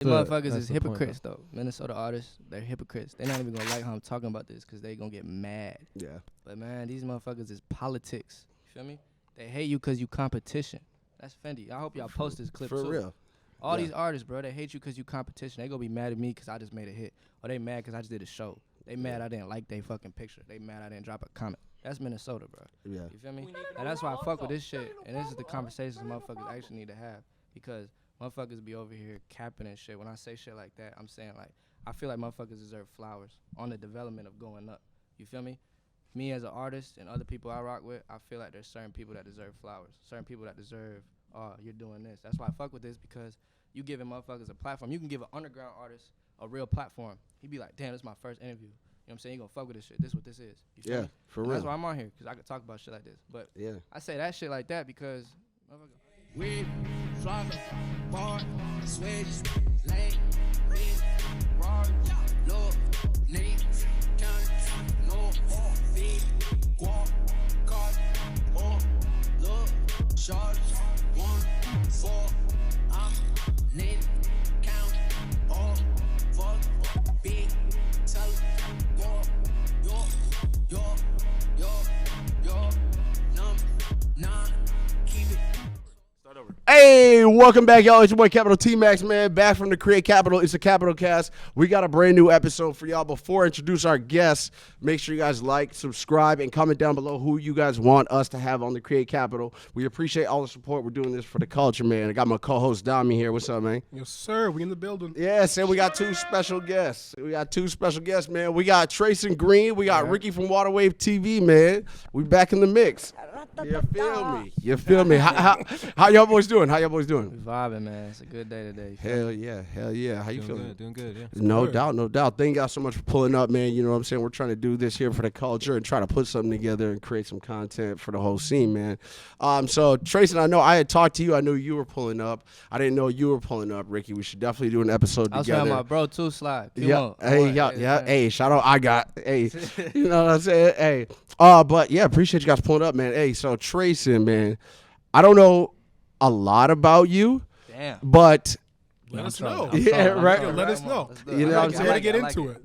Motherfuckers is hypocrites though. Minnesota artists, they're hypocrites. They're not even gonna like how I'm talking about this because they gonna get mad. Yeah. But man, these motherfuckers is politics. You feel me? They hate you because you competition. That's Fendi. I hope y'all post this clip For too. real. All these artists, bro, they hate you because you competition. They gonna be mad at me because I just made a hit. Or they mad because I just did a show. They mad I didn't like their fucking picture. They mad I didn't drop a comment. That's Minnesota, bro. Yeah. You feel me? And that's why I fuck with this shit. And this is the conversations motherfuckers actually need to have. Because motherfuckers be over here capping and shit. When I say shit like that, I'm saying like, I feel like motherfuckers deserve flowers on the development of going up. You feel me? Me as an artist and other people I rock with, I feel like there's certain people that deserve flowers. Certain people that deserve, oh, you're doing this. That's why I fuck with this, because you giving motherfuckers a platform. You can give an underground artist a real platform. He be like, damn, this is my first interview. You know what I'm saying? You gonna fuck with this shit. This is what this is. You feel me? For real. That's why I'm on here, because I can talk about shit like this. But I say that shit like that because we flogging, bar, switch, lane, big, raw, low, name, count, no, feet, walk, card, or, look, charge, 1, 4, I'm, name, count, all, fuck, big, tell, yo, number 9, keep it. Hey, welcome back, y'all. It's your boy Capital T-Max, man. Back from the Create Capital. It's a Capital Cast. We got a brand new episode for y'all. Before I introduce our guests, make sure you guys like, subscribe, and comment down below who you guys want us to have on the Create Capital. We appreciate all the support. We're doing this for the culture, man. I got my co-host Dami here. What's up, man? Yes, sir. We in the building. Yes, and we got two special guests. We got, man. We got Treyson Green. We got Ricky from Waterwave TV, man. We back in the mix. You feel me? You feel me? How y'all boys doing? How y'all boys doing? we vibing, man. It's a good day today. Hell yeah. How you feeling? Doing good, yeah. No doubt. Thank y'all so much for pulling up, man. You know what I'm saying? We're trying to do this here for the culture and try to put something together and create some content for the whole scene, man. So Treyson, I know I had talked to you. I knew you were pulling up. I didn't know you were pulling up, Ricky. We should definitely do an episode together. I was my bro too, Slide. Yeah. Hey, shout out. Hey, you know what I'm saying? Hey. But yeah, appreciate you guys pulling up, man. Hey, so Treyson, man, I don't know a lot about you. Damn. But let us know. Right. Let us know. You know what I'm saying? Ready to get into it.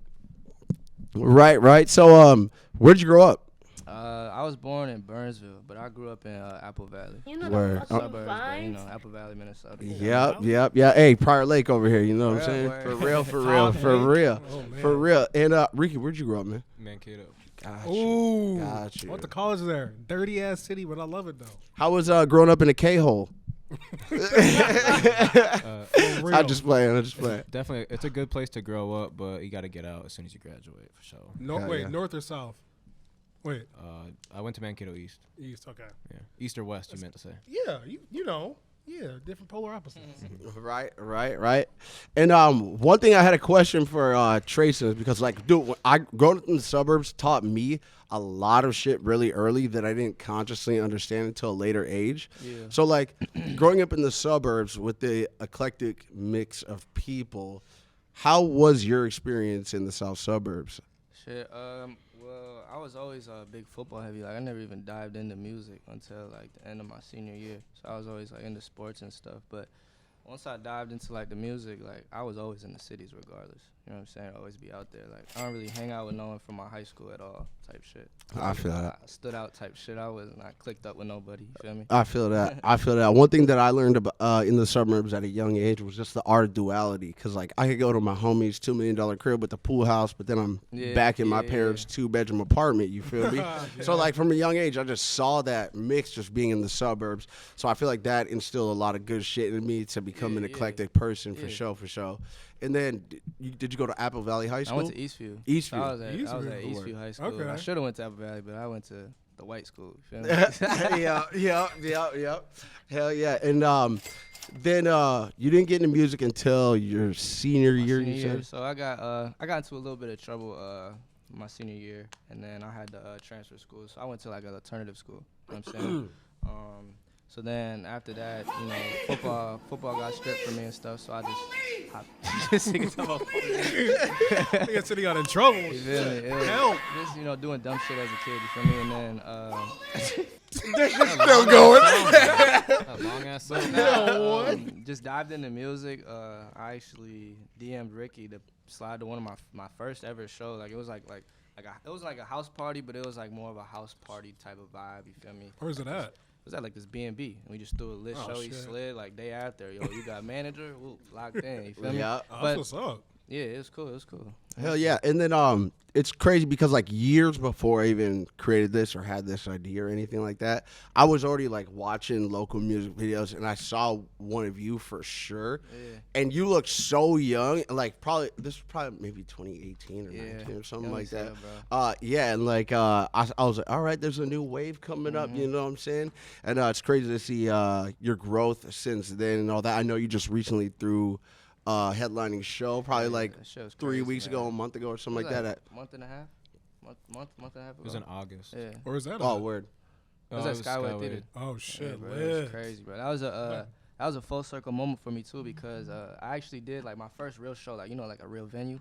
Right. So, where'd you grow up? I was born in Burnsville, but I grew up in Apple Valley. You know Word. the Suburbs, fucking but, you vibes. know, Apple Valley, Minnesota. Yep. Hey, Prior Lake over here. You know what I'm saying? Word. For real. Oh, man. For real. And Ricky, where'd you grow up, man? Mankato. Ooh. Got you. I went to college there. Dirty ass city, but I love it though. How was growing up in a K-hole? I'm just playing. Definitely, it's a good place to grow up, but you got to get out as soon as you graduate, for sure. North or south? Wait. I went to Mankato East. East, okay. Yeah, East or West, you meant to say. Yeah, you know. Yeah, different polar opposites. Right. And one thing I had a question for Treyson is because, like, dude, when I growing up in the suburbs taught me a lot of shit really early that I didn't consciously understand until a later age. Yeah. So, like, growing up in the suburbs with the eclectic mix of people, how was your experience in the south suburbs? Shit. Well, I was always big football heavy. Like, I never even dived into music until like the end of my senior year. So I was always like into sports and stuff. But once I dived into like the music, like I was always in the cities regardless. You know what I'm saying? I'd always be out there. Like, I don't really hang out with no one from my high school at all type shit. I feel that. I stood out type shit. I clicked up with nobody. You feel me? I feel that. One thing that I learned about in the suburbs at a young age was just the art of duality. Because, like, I could go to my homie's $2 million crib with the pool house, but then I'm back in my parents' 2-bedroom apartment. You feel me? So, like, from a young age, I just saw that mix just being in the suburbs. So I feel like that instilled a lot of good shit in me to become an eclectic person for sure. And then, did you go to Apple Valley High School? I went to Eastview. Eastview. I was at Eastview High School. Okay. I should have went to Apple Valley, but I went to the white school. You feel me? Yeah. Hell yeah. And then you didn't get into music until your senior year, you said? So I got into a little bit of trouble my senior year, and then I had to transfer schools. So I went to like an alternative school. You know what I'm saying? So then after that, you know, football got stripped from me and stuff. So I just Nigga said he got in trouble. You feel me? Help. Just, you know, doing dumb shit as a kid. You feel me? And then This is still going. A long ass song. Just dived into music. I actually DM'd Ricky to slide to one of my first ever show. Like it was it was like a house party, but it was like more of a house party type of vibe. You feel me? Where's it at? It was at like this B&B, and we just threw a lit show. He shit. slid like day after. Yo, you got manager? Woo, locked in. You feel me? Yeah. Oh, But that's what's up. yeah, it was cool. It was cool. Hell yeah. And then it's crazy because like years before I even created this or had this idea or anything like that, I was already like watching local music videos and I saw one of you for sure. Yeah. And you look so young, like this was probably maybe 2018 or Yeah. 19 or something Young like as that. hell, bro. Yeah, and like I was like, all right, there's a new wave coming up, you know what I'm saying? And it's crazy to see your growth since then and all that. I know you just recently threw headlining show probably like That shit was 3 crazy, weeks man. ago, a month ago or something What like was that. Month and a half? Month and a half ago? It was in August. Yeah. Where's that Oh, at? word. It was at Skyway Theater. Oh, Yeah, shit. bro, it was lit. crazy, bro. That was a full circle moment for me too because I actually did like my first real show, like like a real venue.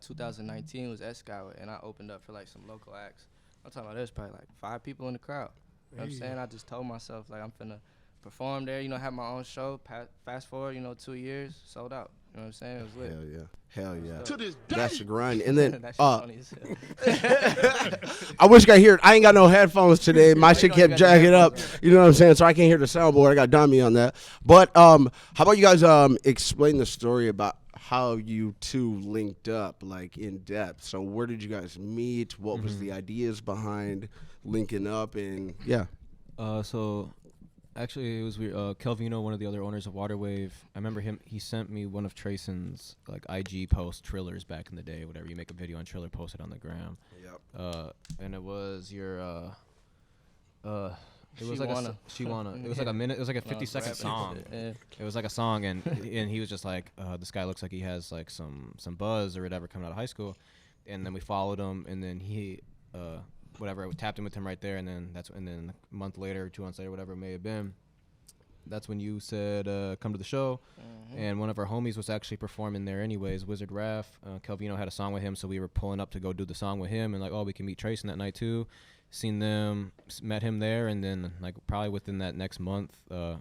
2019 was at Skyway, and I opened up for like some local acts. I'm talking about there's probably like 5 people in the crowd. You know what I'm saying? I just told myself like I'm finna perform there, have my own show. Fast forward, 2 years, sold out. You know what I'm saying? It was lit. Hell yeah. Hell yeah. To this day. That's the grind. And then That shit funny as hell. I wish I could hear it. I ain't got no headphones today. My shit you kept got jacking the up. You know what I'm saying? So I can't hear the soundboard. I got Dami on that. But how about you guys explain the story about how you two linked up, like in depth? So where did you guys meet? What was the ideas behind linking up? And yeah. So actually, it was weird. Kelvino, one of the other owners of Waterwave, I remember him. He sent me one of Treyson's like IG post Trillers back in the day. Whatever, you make a video on Triller, post it on the gram. Yep. And it was your it was She like Wanna. She Wanna. It was like a minute. It was like a 50-second song. Yeah. It was like a song, and he was just like, this guy looks like he has like some buzz or whatever coming out of high school. And then we followed him, and then he whatever, I tapped in with him right there, and then a month later, 2 months later, whatever it may have been, that's when you said come to the show. And one of our homies was actually performing there anyways, Wizard Raph. Kelvino had a song with him, so we were pulling up to go do the song with him, and like, oh, we can meet Treyson that night too. Seen them, met him there, and then like probably within that next month,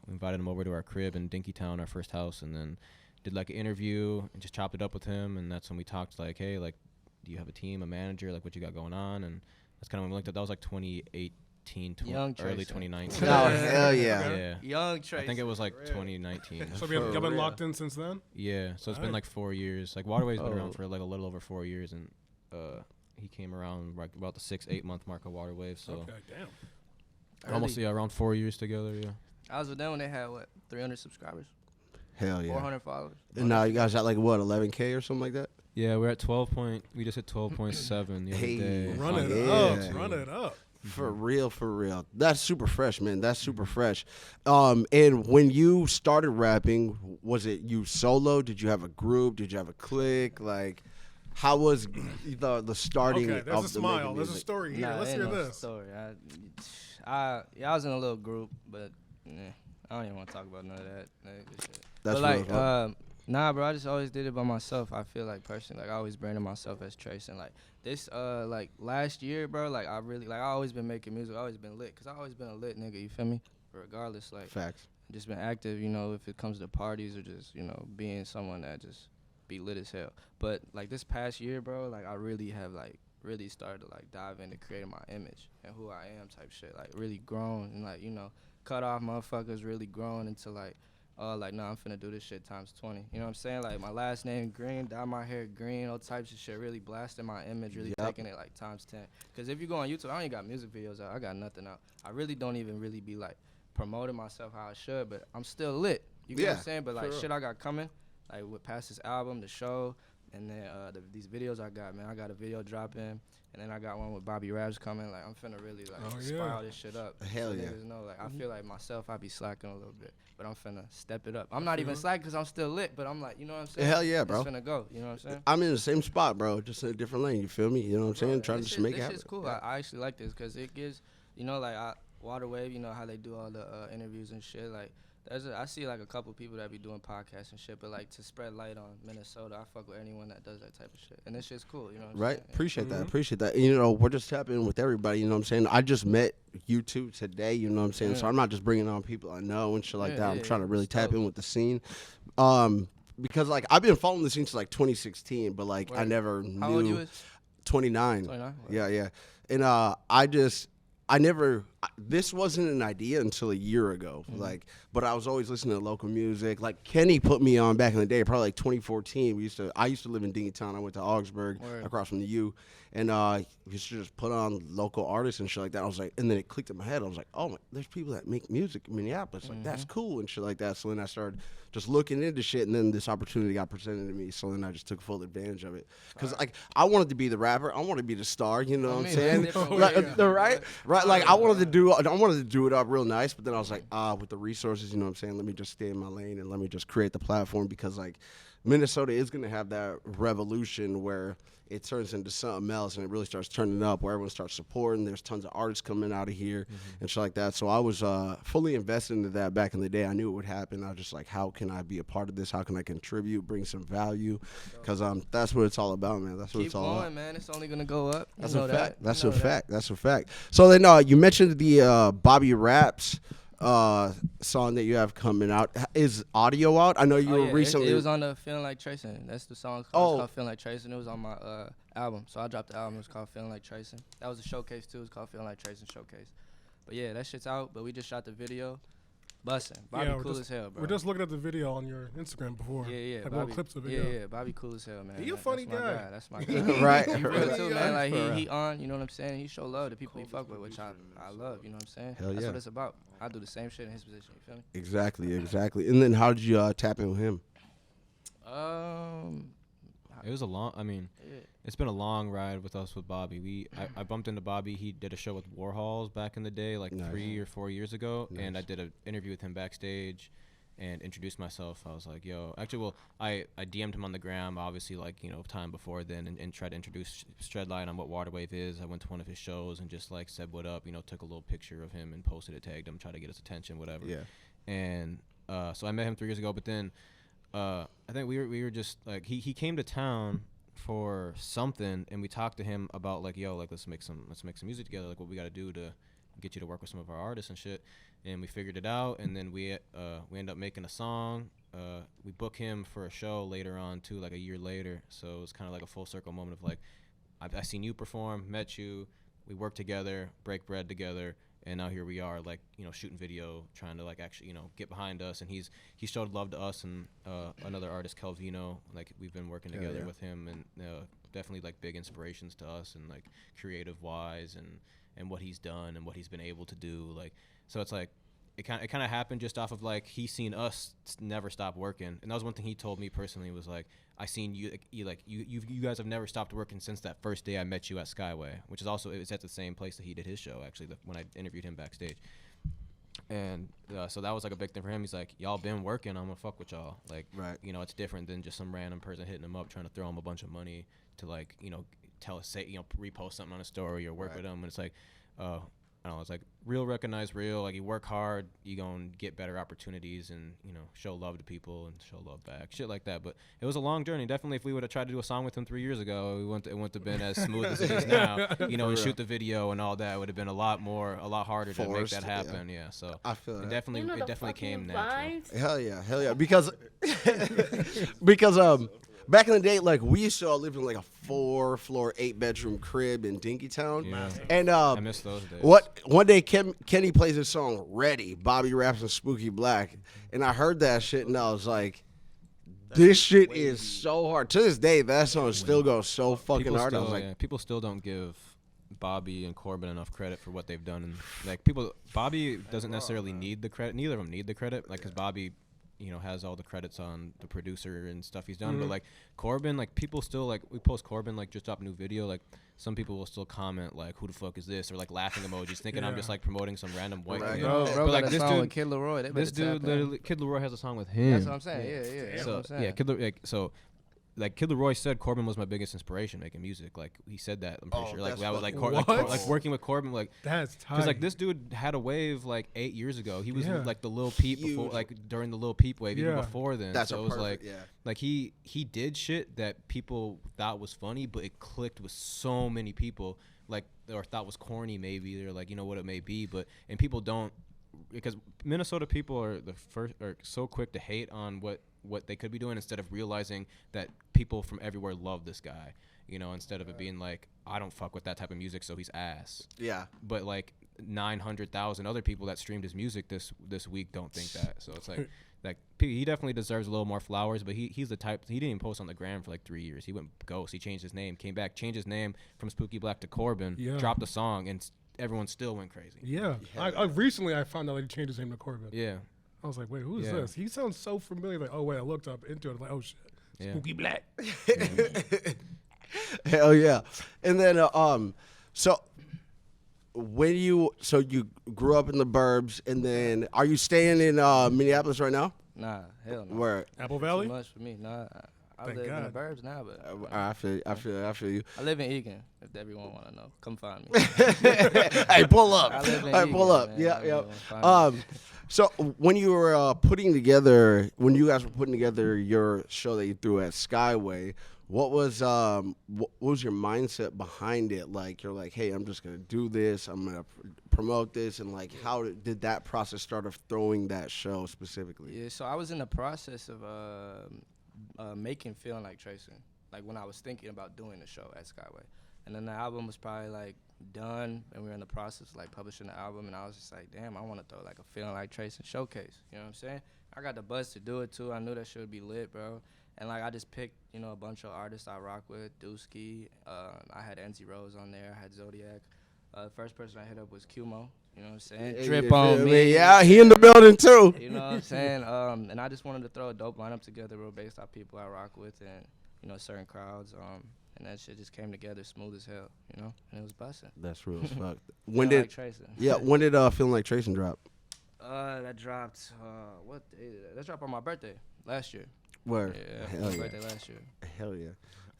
invited him over to our crib in Dinkytown, our first house, and then did like an interview and just chopped it up with him. And that's when we talked like, hey, like, do you have a team, a manager, like what you got going on? And that's kind of when we linked up. That was like 2018, early Treyson. 2019. Oh, hell yeah. Yeah. Young Treyson. I think it was like 2019. So y'all been locked in since then? Yeah, so it's been like 4 years. Like Waterway's been around for like a little over 4 years, and he came around like about the 6-8 month mark of Waterwave. So Okay, damn. almost around 4 years together. Yeah. I was with them when they had 300 subscribers, Hell yeah. 400 followers. And now you guys at like what, 11K or something like that? Yeah, we're at 12 point. We just hit 12.7 the other Hey. day. Run it Yeah. up. Run it up. For real, for real. That's super fresh, man. That's super fresh. And when you started rapping, was it you solo? Did you have a group? Did you have a clique? Like, how was the starting Okay, there's of a the smile. making There's a music? story here. Let's ain't hear no this. story. I was in a little group, but I don't even want to talk about none of that. Shit. That's but what like, nah, bro, I just always did it by myself. I feel like personally, like I always branded myself as Treyson. Like this, like last year, bro, like I really, like I always been making music. I always been lit, cause I always been a lit nigga. You feel me? Regardless, like Facts. just been active. If it comes to parties or just being someone that just be lit as hell. But like this past year, bro, like I really have like really started to like dive into creating my image and who I am type shit. Like really grown and like cut off motherfuckers, really grown into like. Like, nah, I'm finna do this shit times 20. You know what I'm saying? Like, my last name Green, dye my hair green, all types of shit. Really blasting my image, really taking it, like, times 10. Because if you go on YouTube, I ain't got music videos out. I got nothing out. I really don't even really be, like, promoting myself how I should, but I'm still lit. You get what I'm saying? But, like, shit I got coming, like, with past this album, the show, and then these videos I got, man. I got a video dropping, and then I got one with Bobby Raps coming. Like, I'm finna really, like, spiral this shit up. Hell so yeah. Niggas know, like, I feel like myself, I be slacking a little bit. But I'm finna step it up. I'm not even slacking because I'm still lit, but I'm like, you know what I'm saying? Hell yeah, bro. It's finna go, you know what I'm saying? I'm in the same spot, bro, just in a different lane. You feel me? You know what I'm saying? Bro, Trying to this just shit- make it this happen. shit's cool. Yeah. I actually like this because it gives, like, Waterwave, how they do all the interviews and shit. Like, I see like a couple people that be doing podcasts and shit, but like to spread light on Minnesota, I fuck with anyone that does that type of shit, and this shit's cool, you know what I'm Right? saying? Appreciate that. Appreciate that. And, you know, we're just tapping in with everybody, you know what I'm saying? I just met you two today, you know what I'm saying? So I'm not just bringing on people I know and shit like that. I'm trying to really tap in with the scene. Because, like, I've been following the scene since, like, 2016, but, like, I never knew. How old you is? 29. 29? Yeah. And this wasn't an idea until a year ago. Like, but I was always listening to local music. Like Kenny put me on back in the day, probably like 2014. I used to live in Dinkytown. I went to Augsburg, across from the U, and we used to just put on local artists and shit like that. I was like, and then it clicked in my head. I was like, oh, there's people that make music in Minneapolis. Like that's cool and shit like that. So then I started just looking into shit, and then this opportunity got presented to me. So then I just took full advantage of it because like I wanted to be the rapper. I wanted to be the star. You know what I'm saying? Right. Like I wanted to do it up real nice, but then I was like, with the resources, you know what I'm saying? Let me just stay in my lane and let me just create the platform because like Minnesota is gonna have that revolution where it turns into something else and it really starts turning up where everyone starts supporting. There's tons of artists coming out of here and shit like that. So I was fully invested into that back in the day. I knew it would happen. I was just like, how can I be a part of this? How can I contribute, bring some value? Because that's what it's all about, man. That's what Keep it's all going, about. man. It's only gonna go up. That's a fact. That's a fact. That's a fact. So then you mentioned the Bobby Raps song that you have coming out. Is audio out? I know you were recently. It was on the Feeling Like Treyson. That's the song. It's called Feeling Like Treyson. It was on my album. So I dropped the album. It was called Feeling Like Treyson. That was a showcase too. It was called Feeling Like Treyson Showcase. But yeah, that shit's out. But we just shot the video. Bussin'. Bobby cool as hell, bro. We're just looking at the video on your Instagram before. Yeah. Like Bobby, clips of video. Yeah. Bobby cool as hell, man. He a funny guy. That's my guy. Right. He real too, man. Like he on, you know what I'm saying? He show love to people he fuck with, which I love, you know what I'm saying? Hell That's yeah. what it's about. I do the same shit in his position, you feel me? Exactly. And then how did you tap in with him? It was it's been a long ride with us with Bobby. I bumped into Bobby. He did a show with Warhols back in the day, like 3 or 4 years ago, and I did an interview with him backstage and introduced myself. I was like, yo, I DM'd him on the gram, obviously, like, you know, time before then, and tried to introduce Stredline on what Waterwave is. I went to one of his shows and just, like, said what up, you know, took a little picture of him and posted it, tagged him, tried to get his attention, whatever. Yeah. And so I met him 3 years ago, but then I think we were just, like, he came to town for something, and we talked to him about, like, yo, like, let's make some music together, like, what we got to do to get you to work with some of our artists and shit. And we figured it out, and then we ended up making a song. We booked him for a show later on too, like a year later. So it was kind of like a full circle moment of like, I seen you perform, met you, we worked together, break bread together, and now here we are, like, you know, shooting video, trying to like actually, you know, get behind us. And he showed love to us and another artist, Calvino. Like, we've been working together with him, and definitely like big inspirations to us and like creative wise and what he's done and what he's been able to do, like. So it's like it kind of happened just off of like he seen us never stop working, and that was one thing he told me personally was like, I seen you guys have never stopped working since that first day I met you at Skyway, which is also, it was at the same place that he did his show actually, when I interviewed him backstage. And so that was like a big thing for him. He's like, y'all been working, I'm gonna fuck with y'all, like, right. You know, it's different than just some random person hitting him up trying to throw him a bunch of money to, like, you know, repost something on a story or work with him. And it's like, I don't know, it's like real recognize real, like you work hard, you gonna get better opportunities and, you know, show love to people and show love back, shit like that. But it was a long journey. Definitely if we would have tried to do a song with him 3 years ago, it wouldn't have been as smooth as it is now, you know, and shoot the video and all that. It would have been a lot harder to make that happen. Yeah. So I feel it definitely came natural. Hell yeah. Because back in the day, like, we used to all live in like a 4-floor, 8-bedroom crib in Dinkytown. Yeah. And I miss those days. One day Kenny plays his song Ready, Bobby Raps and Spooky Black, and I heard that shit and I was like, this shit is so hard. To this day, that song still goes so fucking hard. I was like, people still don't give Bobby and Corbin enough credit for what they've done, and like Bobby doesn't necessarily need the credit. Neither of them need the credit, like, because Bobby, you know, has all the credits on the producer and stuff he's done. But like Corbin, like, people still, like, we post Corbin, like, just drop a new video, like, some people will still comment like, who the fuck is this, or like laughing emojis, thinking I'm just like promoting some random white guy. Bro, but like this dude with Kid Leroy, this dude literally, Kid Leroy has a song with him. That's what I'm saying. Yeah. So That's what I'm saying. Kid Leroy, like, so like Kid Leroy said, Corbin was my biggest inspiration making music. Like he said that. I'm pretty sure. Like that's that was like, fucking- like working with Corbin. Like That's tight. because like this dude had a wave like 8 years ago. He was Yeah. like the Lil Peep before, Huge. like during the Lil Peep wave, even Yeah. before then. That's so a it was perfect, like he did shit that people thought was funny, but it clicked with so many people. Like or thought was corny maybe. They're like, you know what it may be, but and people don't. Because Minnesota people are so quick to hate on what they could be doing instead of realizing that people from everywhere love this guy, you know, instead of it being like, I don't fuck with that type of music, so he's ass. Yeah. But like 900,000 other people that streamed his music this week don't think that. So it's like he definitely deserves a little more flowers, but he's the type, he didn't even post on the gram for like 3 years. He went ghost. He changed his name, came back, changed his name from Spooky Black to Corbin, Yeah. dropped a song, and everyone still went crazy. Yeah. I recently I found out he changed his name to Corbin. Yeah. I was like, wait, who is Yeah. this? He sounds so familiar. Like, oh wait, I looked up into it. Like, oh shit, Yeah. Spooky Black. Hell yeah. And then so you grew up in the burbs, and then are you staying in Minneapolis right now? Nah, hell no. Where Apple Too Valley. much for me. Nah, I Thank live in the God. burbs now, but I feel you. I live in Egan. If everyone want to know, come find me. Hey, pull up. I live in Hey, pull Egan, up. man. Yeah, Everyone yeah. find me. So when you were when you guys were putting together your show that you threw at Skyway, what was your mindset behind it? Like you're like, hey, I'm just gonna do this. I'm gonna promote this, and like, how did that process start of throwing that show specifically? Yeah, so I was in the process of making Feeling Like Treyson, like when I was thinking about doing the show at Skyway. And then the album was probably like done, and we were in the process of like publishing the album, and I was just like, damn, I want to throw like a Feeling Like Treyson showcase. You know what I'm saying? I got the buzz to do it too. I knew that shit would be lit, bro. And like I just picked, you know, a bunch of artists I rock with, Dusky. I had NZ Rose on there. I had Zodiac. First person I hit up was Qmoe. You know what I'm saying? Hey, Drip you on feel me. Yeah, he in the building too. You know what I'm saying? And I just wanted to throw a dope lineup together, real based off people I rock with and, you know, certain crowds. And that shit just came together smooth as hell, you know? And it was busting. That's real as fuck. When did Treyson? When did Feeling Like Treyson drop? That dropped, what day did that drop on my birthday last year. Where? Yeah, Hell my yeah. birthday last year. Hell yeah.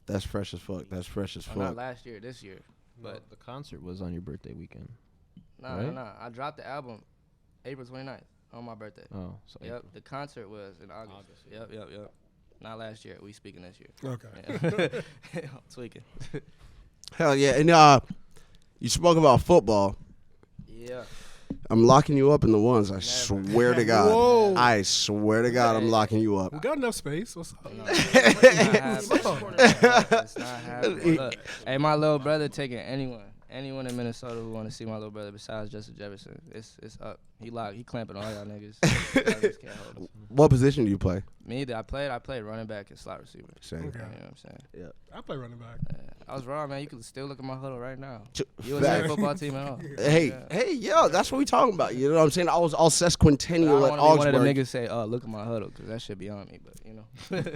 That's fresh as fuck. That's fresh as Oh, not fuck. last year, this year. But the concert was on your birthday weekend. nah. right? I dropped the album April 29th on my birthday. Oh, so Yep, April. the concert was in August. August, yeah. Yep. Not last year. We speaking this year. Okay. Yeah. Tweaking. Hell yeah. And you spoke about football. Yeah. I'm locking you up in the ones. I swear to God. Whoa. I swear to God, I'm Hey. locking you up. We got enough space. What's up? No, it's not happening. Look, hey, my little brother taking anyone in Minnesota who want to see my little brother besides Justin Jefferson. It's up. He locked. He clamping all y'all niggas. Y'all just can't hold him. What position do you play? Me either. I played running back and slot receiver. Same. Okay. You know what I'm saying? Yeah. I play running back. I was wrong, man. You can still look at my huddle right now. Facts. USA football team at all. Hey, yo, that's what we talking about. You know what I'm saying? I was all I sesquicentennial don't at want to be one of the Augsburg. niggas say, look at my huddle, because that shit beyond me, but, you know.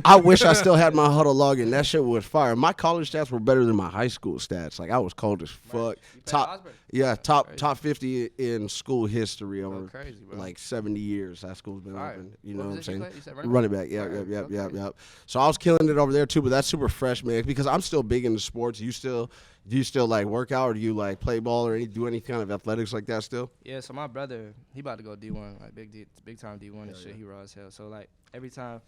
I wish I still had my huddle login. That shit was fire. My college stats were better than my high school stats. Like, I was cold as fuck. You played Top, Augsburg? yeah, That's top crazy. top 50 in school history Go over crazy, bro. like 70 years. That school's been Fire. open. You What know what I'm position you saying? play? You said Running back. Yeah, Fire. yep. So I was killing it over there too, but that's super fresh, man. Because I'm still big into sports. Do you still like work out, or do you like play ball, or do any kind of athletics like that still? Yeah, so my brother, he about to go D1, like big time D1 and shit. He raw as hell. So like every time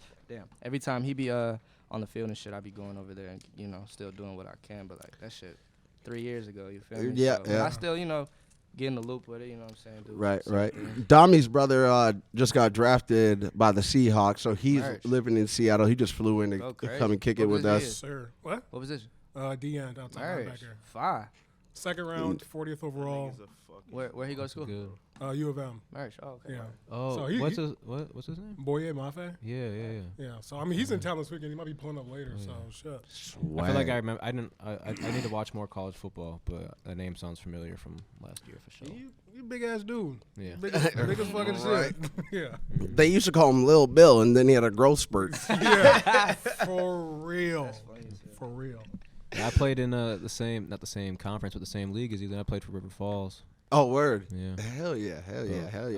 he be on the field and shit, I be going over there and, you know, still doing what I can. But like that shit 3 years ago, you feel me? Yeah, So, yeah. I still, you know, get in the loop with it. You know what I'm saying? Do Right. some shit. Domi's brother just got drafted by the Seahawks, so he's Merch. living in Seattle. He just flew in to Go crazy. come and kick it What with position us. he is? Sir. What? What position? D end outside Marriage. linebacker. 5. Second round, 40th overall. Where he go to school? Good. U of M. Marriage. Oh, okay. Yeah. Oh, So he- what's his name? Boye Mafe. Yeah. Yeah. So I mean, he's in town this weekend. He might be pulling up later. So shit. I feel like I remember. I need to watch more college football, but that name sounds familiar from last year for sure. You big ass dude. Yeah. Big as fucking shit. Yeah. They used to call him Lil Bill, and then he had a growth spurt. Yeah. For real. For real. I played in not the same conference, but the same league as you. Then I played for River Falls. Oh, word. Yeah. Hell yeah.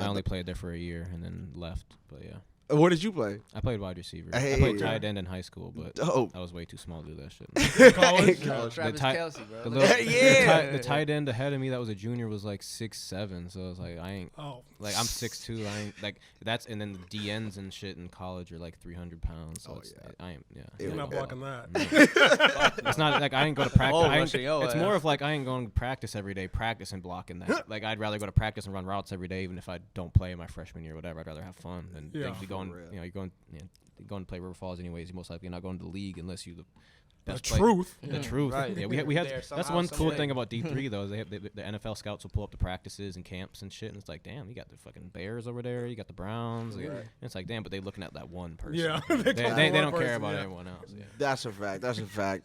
I only played there for a year and then left. But yeah. What did you play? I played wide receiver. Hey. I played tight end in high school, but Dope. I was way too small to do that shit. College. Travis tight- Kelce, bro. The, little, Yeah. the tight end ahead of me that was a junior was like 6'7", so I was like, I ain't Oh. like I'm 6'2", I ain't like that's and then the DNs and shit in college are like 300 pounds. So it's, I ain't You're not blocking that. It's not like I ain't go to practice. Oh, I ain't, rushing your it's ass. more of like I ain't going to practice every day, practice and blocking that. Like I'd rather go to practice and run routes every day, even if I don't play my freshman year or whatever. I'd rather have fun than Yeah. be going. For real. You're going to play River Falls anyways. You're most likely not going to the league unless you the The best player. truth. The truth. Right. Yeah, we had There that's somehow, one cool some way. thing about D3 though. Is they have the NFL scouts will pull up the practices and camps and shit, and it's like, damn, you got the fucking Bears over there, you got the Browns. Right. And it's like, damn, but they looking at that one person. Yeah. they call they one don't care person, about yeah. everyone else. Yeah. That's a fact. That's a fact.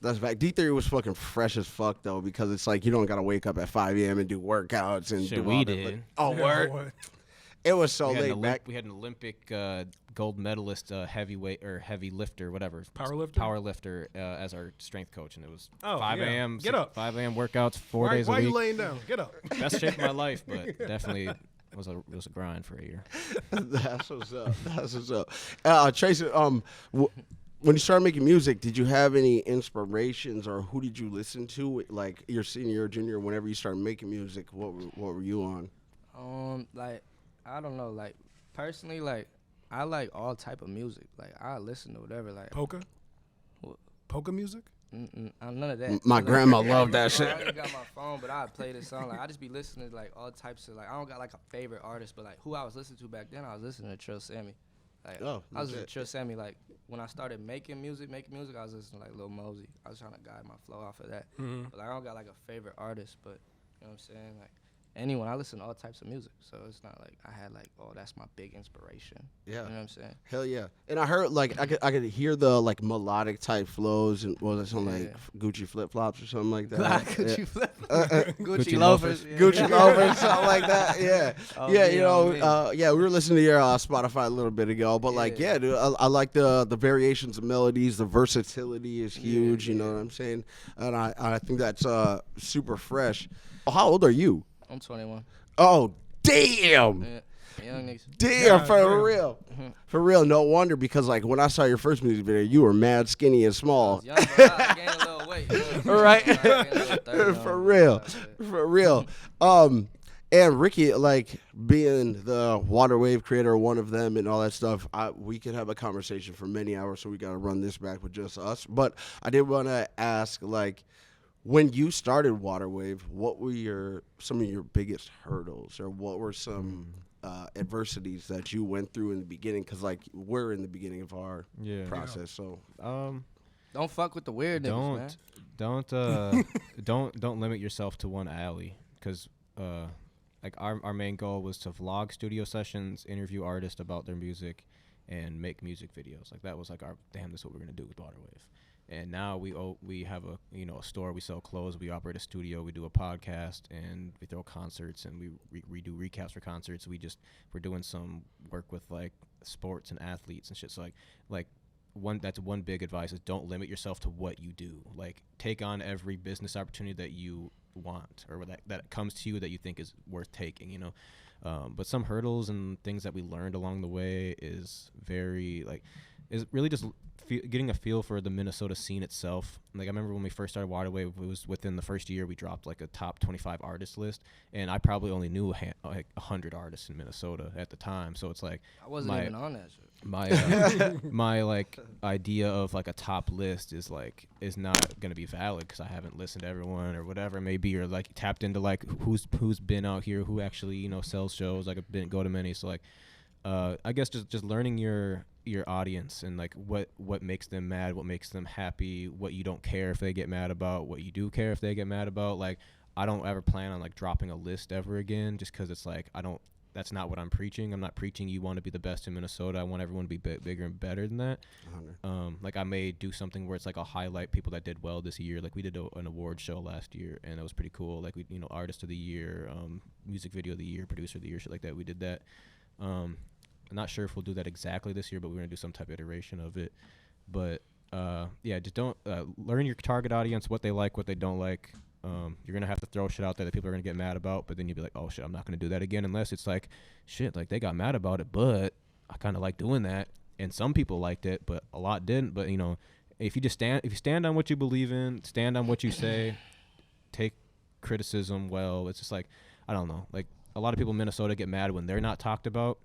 That's a fact. D3 was fucking fresh as fuck though, because it's like you don't gotta wake up at 5 a.m. and do workouts and Shit, do we all that. did. Oh, Yeah, word. what? It was so We had, laid back. we had an Olympic gold medalist heavyweight or heavy lifter, whatever. Power lifter as our strength coach, and it was Oh, 5 yeah. a.m. Get up. 5 a.m. workouts, 4 Why, days a why are you week. laying down? Get up. Best shape of my life, but definitely was a grind for a year. That's what's up. That's what's up. Treyson, when you started making music, did you have any inspirations, or who did you listen to? Like your senior or junior, whenever you started making music, what were you on? Like I don't know, like personally, like I like all type of music. Like I listen to whatever. Like Polka? What? Polka music? none of that. My Like, grandma loved that shit. I ain't got my phone, but I play this song. Like I just be listening to like all types of like I don't got like a favorite artist, but like who I was listening to back then, I was listening to Trill Sammy. Like Oh, I was listening legit. to Trill Sammy. Like when I started making music, I was listening to like Lil Mosey. I was trying to guide my flow off of that. Mm-hmm. But like I don't got like a favorite artist, but you know what I'm saying? Like anyone, I listen to all types of music, so it's not like I had like, oh, that's my big inspiration. Yeah. You know what I'm saying? Hell yeah. And I heard like I could hear the like melodic type flows, and was it something like Yeah. Gucci flip flops or something like that? Gucci Yeah. flip, Gucci Gucci loafers, yeah. Gucci loafers, something like that. Yeah, Oh, yeah. me, You oh, know, me. yeah. We were listening to your Spotify a little bit ago, but like, Yeah. yeah, dude, I like the variations of melodies. The versatility is huge. You know what I'm saying? And I think that's super fresh. How old are you? I'm 21. Oh, damn. Yeah. Young niggas. Damn, Yeah, for damn. real. For real, no wonder, because like when I saw your first music video, you were mad skinny and I small. was young, but I gained a little weight. You know? Right. I gained a little 30 on For me, real. that's it. For real. And Ricky, like being the Waterwave creator, one of them and all that stuff, we could have a conversation for many hours, so we got to run this back with just us. But I did want to ask, like, when you started Waterwave, what were some of your biggest hurdles, or what were some adversities that you went through in the beginning? Because like we're in the beginning of our process, so Don't fuck with the weird niggas, man. don't limit yourself to one alley, because like our main goal was to vlog studio sessions, interview artists about their music, and make music videos. Like that was like our this is what we're gonna do with Waterwave. And now we have a a store, we sell clothes, we operate a studio, we do a podcast, and we throw concerts, and we do recaps for concerts. We're doing some work with like sports and athletes and shit. So like one big advice is don't limit yourself to what you do. Like take on every business opportunity that you want, or that comes to you that you think is worth taking, but some hurdles and things that we learned along the way is really just getting a feel for the Minnesota scene itself. Like I remember when we first started Waterwave, it was within the first year we dropped like a top 25 artist list, and I probably only knew like 100 artists in Minnesota at the time. So it's like I wasn't even on that shit. my like idea of like a top list is not gonna be valid because I haven't listened to everyone or whatever it may be, or like tapped into like who's been out here, who actually sells shows. Like I didn't go to many, so like I guess just learning your audience and like what makes them mad, what makes them happy, what you don't care if they get mad about, what you do care if they get mad about. Like I don't ever plan on like dropping a list ever again, just because it's like that's not what I'm preaching. I'm not preaching you want to be the best in Minnesota. I want everyone to be bigger and better than that. Like I may do something where it's like I'll highlight people that did well this year. Like we did an award show last year, and that was pretty cool. Like we artist of the year, music video of the year, producer of the year, shit like that. We did that. I'm not sure if we'll do that exactly this year, but we're gonna do some type of iteration of it. But yeah, just don't learn your target audience, what they like, what they don't like. You're gonna have to throw shit out there that people are gonna get mad about, but then you'll be like, oh shit, I'm not gonna do that again, unless it's like, shit, like they got mad about it, but I kind of like doing that, and some people liked it, but a lot didn't. But you know, if you stand on what you believe in, stand on what you say, take criticism well. It's just like, I don't know, like a lot of people in Minnesota get mad when they're not talked about.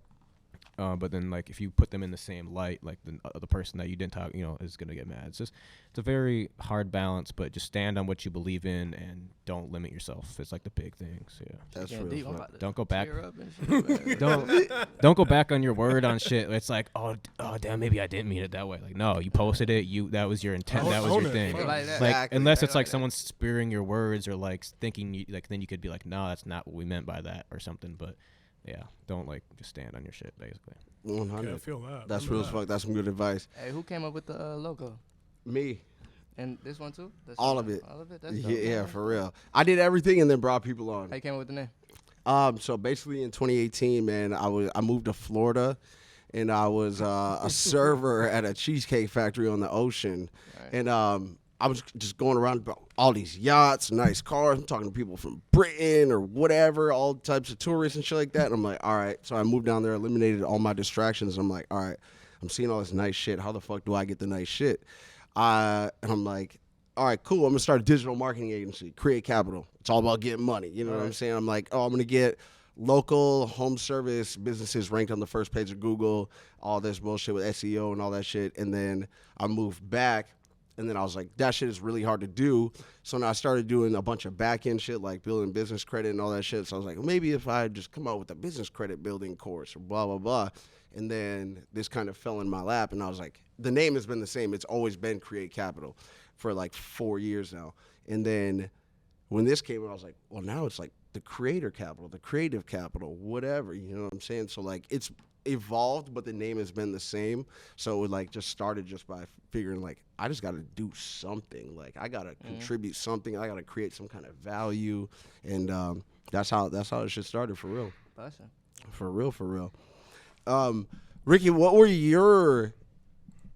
But then, like, if you put them in the same light, like the person that you didn't talk, you know, is gonna get mad. It's a very hard balance, but just stand on what you believe in and don't limit yourself. It's like the big things. Yeah, That's real. Don't go back. Shit, Don't go back on your word on shit. It's like, oh damn, maybe I didn't mean it that way. Like, no, you posted it. That was your intent. That was your thing. Like that. Like, Exactly. unless it's like someone spearing your words or like thinking, like, then you could be like, no, that's not what we meant by that or something. But yeah, don't like just stand on your shit, basically. 100. Yeah, I feel that. That's Remember real as fuck. That's some good advice. Hey, who came up with the logo? Me. And this one too? All of it. All of it? That's Yeah, dope, yeah, man. for real. I did everything and then brought people on. How you came up with the name? So basically in 2018, man, I moved to Florida, and I was a server at a cheesecake factory on the ocean, and I was just going around about all these yachts, nice cars. I'm talking to people from Britain or whatever, all types of tourists and shit like that. And I'm like, all right. So I moved down there, eliminated all my distractions. I'm like, all right, I'm seeing all this nice shit. How the fuck do I get the nice shit? And I'm like, all right, cool. I'm gonna start a digital marketing agency, Create Capital. It's all about getting money. You know what I'm saying? I'm like, oh, I'm gonna get local home service businesses ranked on the first page of Google, all this bullshit with SEO and all that shit. And then I moved back. And then I was like, that shit is really hard to do. So now I started doing a bunch of back-end shit, like building business credit and all that shit. So I was like, maybe if I just come out with a business credit building course or blah, blah, blah. And then this kind of fell in my lap. And I was like, the name has been the same. It's always been Create Capital for like 4 years now. And then when this came out, I was like, well, now it's like the creator capital, the creative capital, whatever. You know what I'm saying? So like it's evolved, but the name has been the same. So it like just started just by figuring like I just got to do something. Like I got to contribute something. I got to create some kind of value, and that's how it shit started for real. Awesome. For real. Ricky, what were your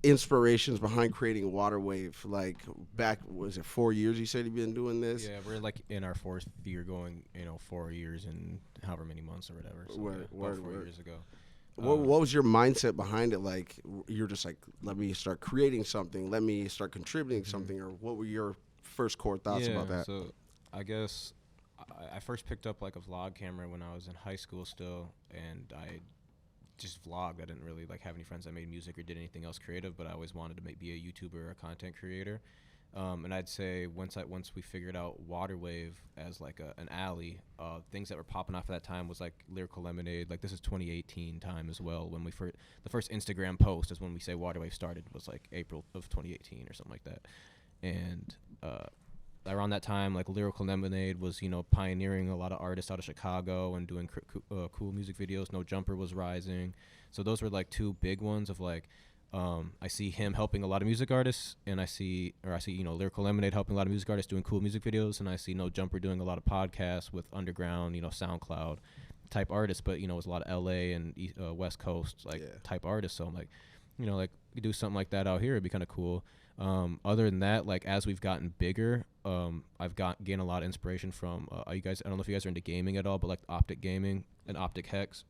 inspirations behind creating Waterwave? Like back, was it 4 years? You said you've been doing this. Yeah, we're like in our fourth year, going 4 years and however many months or whatever. So Word, 4 word. years ago. What was your mindset behind it? Like, you're just like, let me start creating something. Let me start contributing something. Or what were your first core thoughts about that? So I guess I first picked up like a vlog camera when I was in high school still, and I just vlogged. I didn't really like have any friends that made music or did anything else creative, but I always wanted to be a YouTuber or a content creator. And I'd say once we figured out Waterwave as like an alley, things that were popping off at that time was like Lyrical Lemonade. Like this is 2018 time as well. When the first Instagram post is when we say Waterwave started, was like April of 2018 or something like that. And around that time, like Lyrical Lemonade was pioneering a lot of artists out of Chicago and doing cool music videos. No Jumper was rising, so those were like two big ones of like. I see him helping a lot of music artists, and I see Lyrical Lemonade helping a lot of music artists doing cool music videos, and I see No Jumper doing a lot of podcasts with underground, SoundCloud type artists, but it was a lot of LA and West Coast type artists. So I'm like, like you do something like that out here, it'd be kind of cool. Other than that, like as we've gotten bigger, I've gained a lot of inspiration from you guys. I don't know if you guys are into gaming at all, but like Optic Gaming and Optic Hex.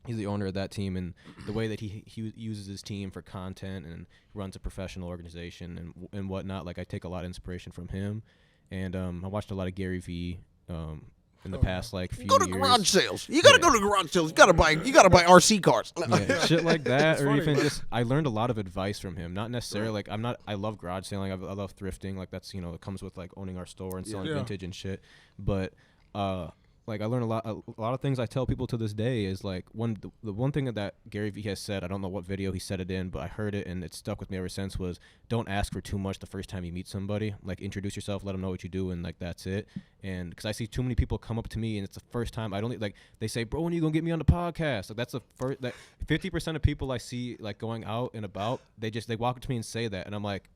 He's the owner of that team, and the way that he uses his team for content and runs a professional organization and whatnot. Like I take a lot of inspiration from him, and I watched a lot of Gary Vee in the past like few Go to years. garage sales. You gotta go to garage sales. You gotta buy RC cars. Yeah, shit like that, It's or funny. even just I learned a lot of advice from him. Not necessarily like I love garage selling. I love thrifting. Like that's it comes with like owning our store and selling Yeah. vintage and shit. But like I learned a lot of things I tell people to this day is like the one thing that Gary Vee has said, I don't know what video he said it in, but I heard it and it stuck with me ever since, was don't ask for too much the first time you meet somebody. Like introduce yourself, let them know what you do, and like that's it. And because I see too many people come up to me and it's the first time like they say, bro, when are you gonna get me on the podcast? Like that's the first, that 50% of people I see like going out and about, they walk up to me and say that, and I'm like,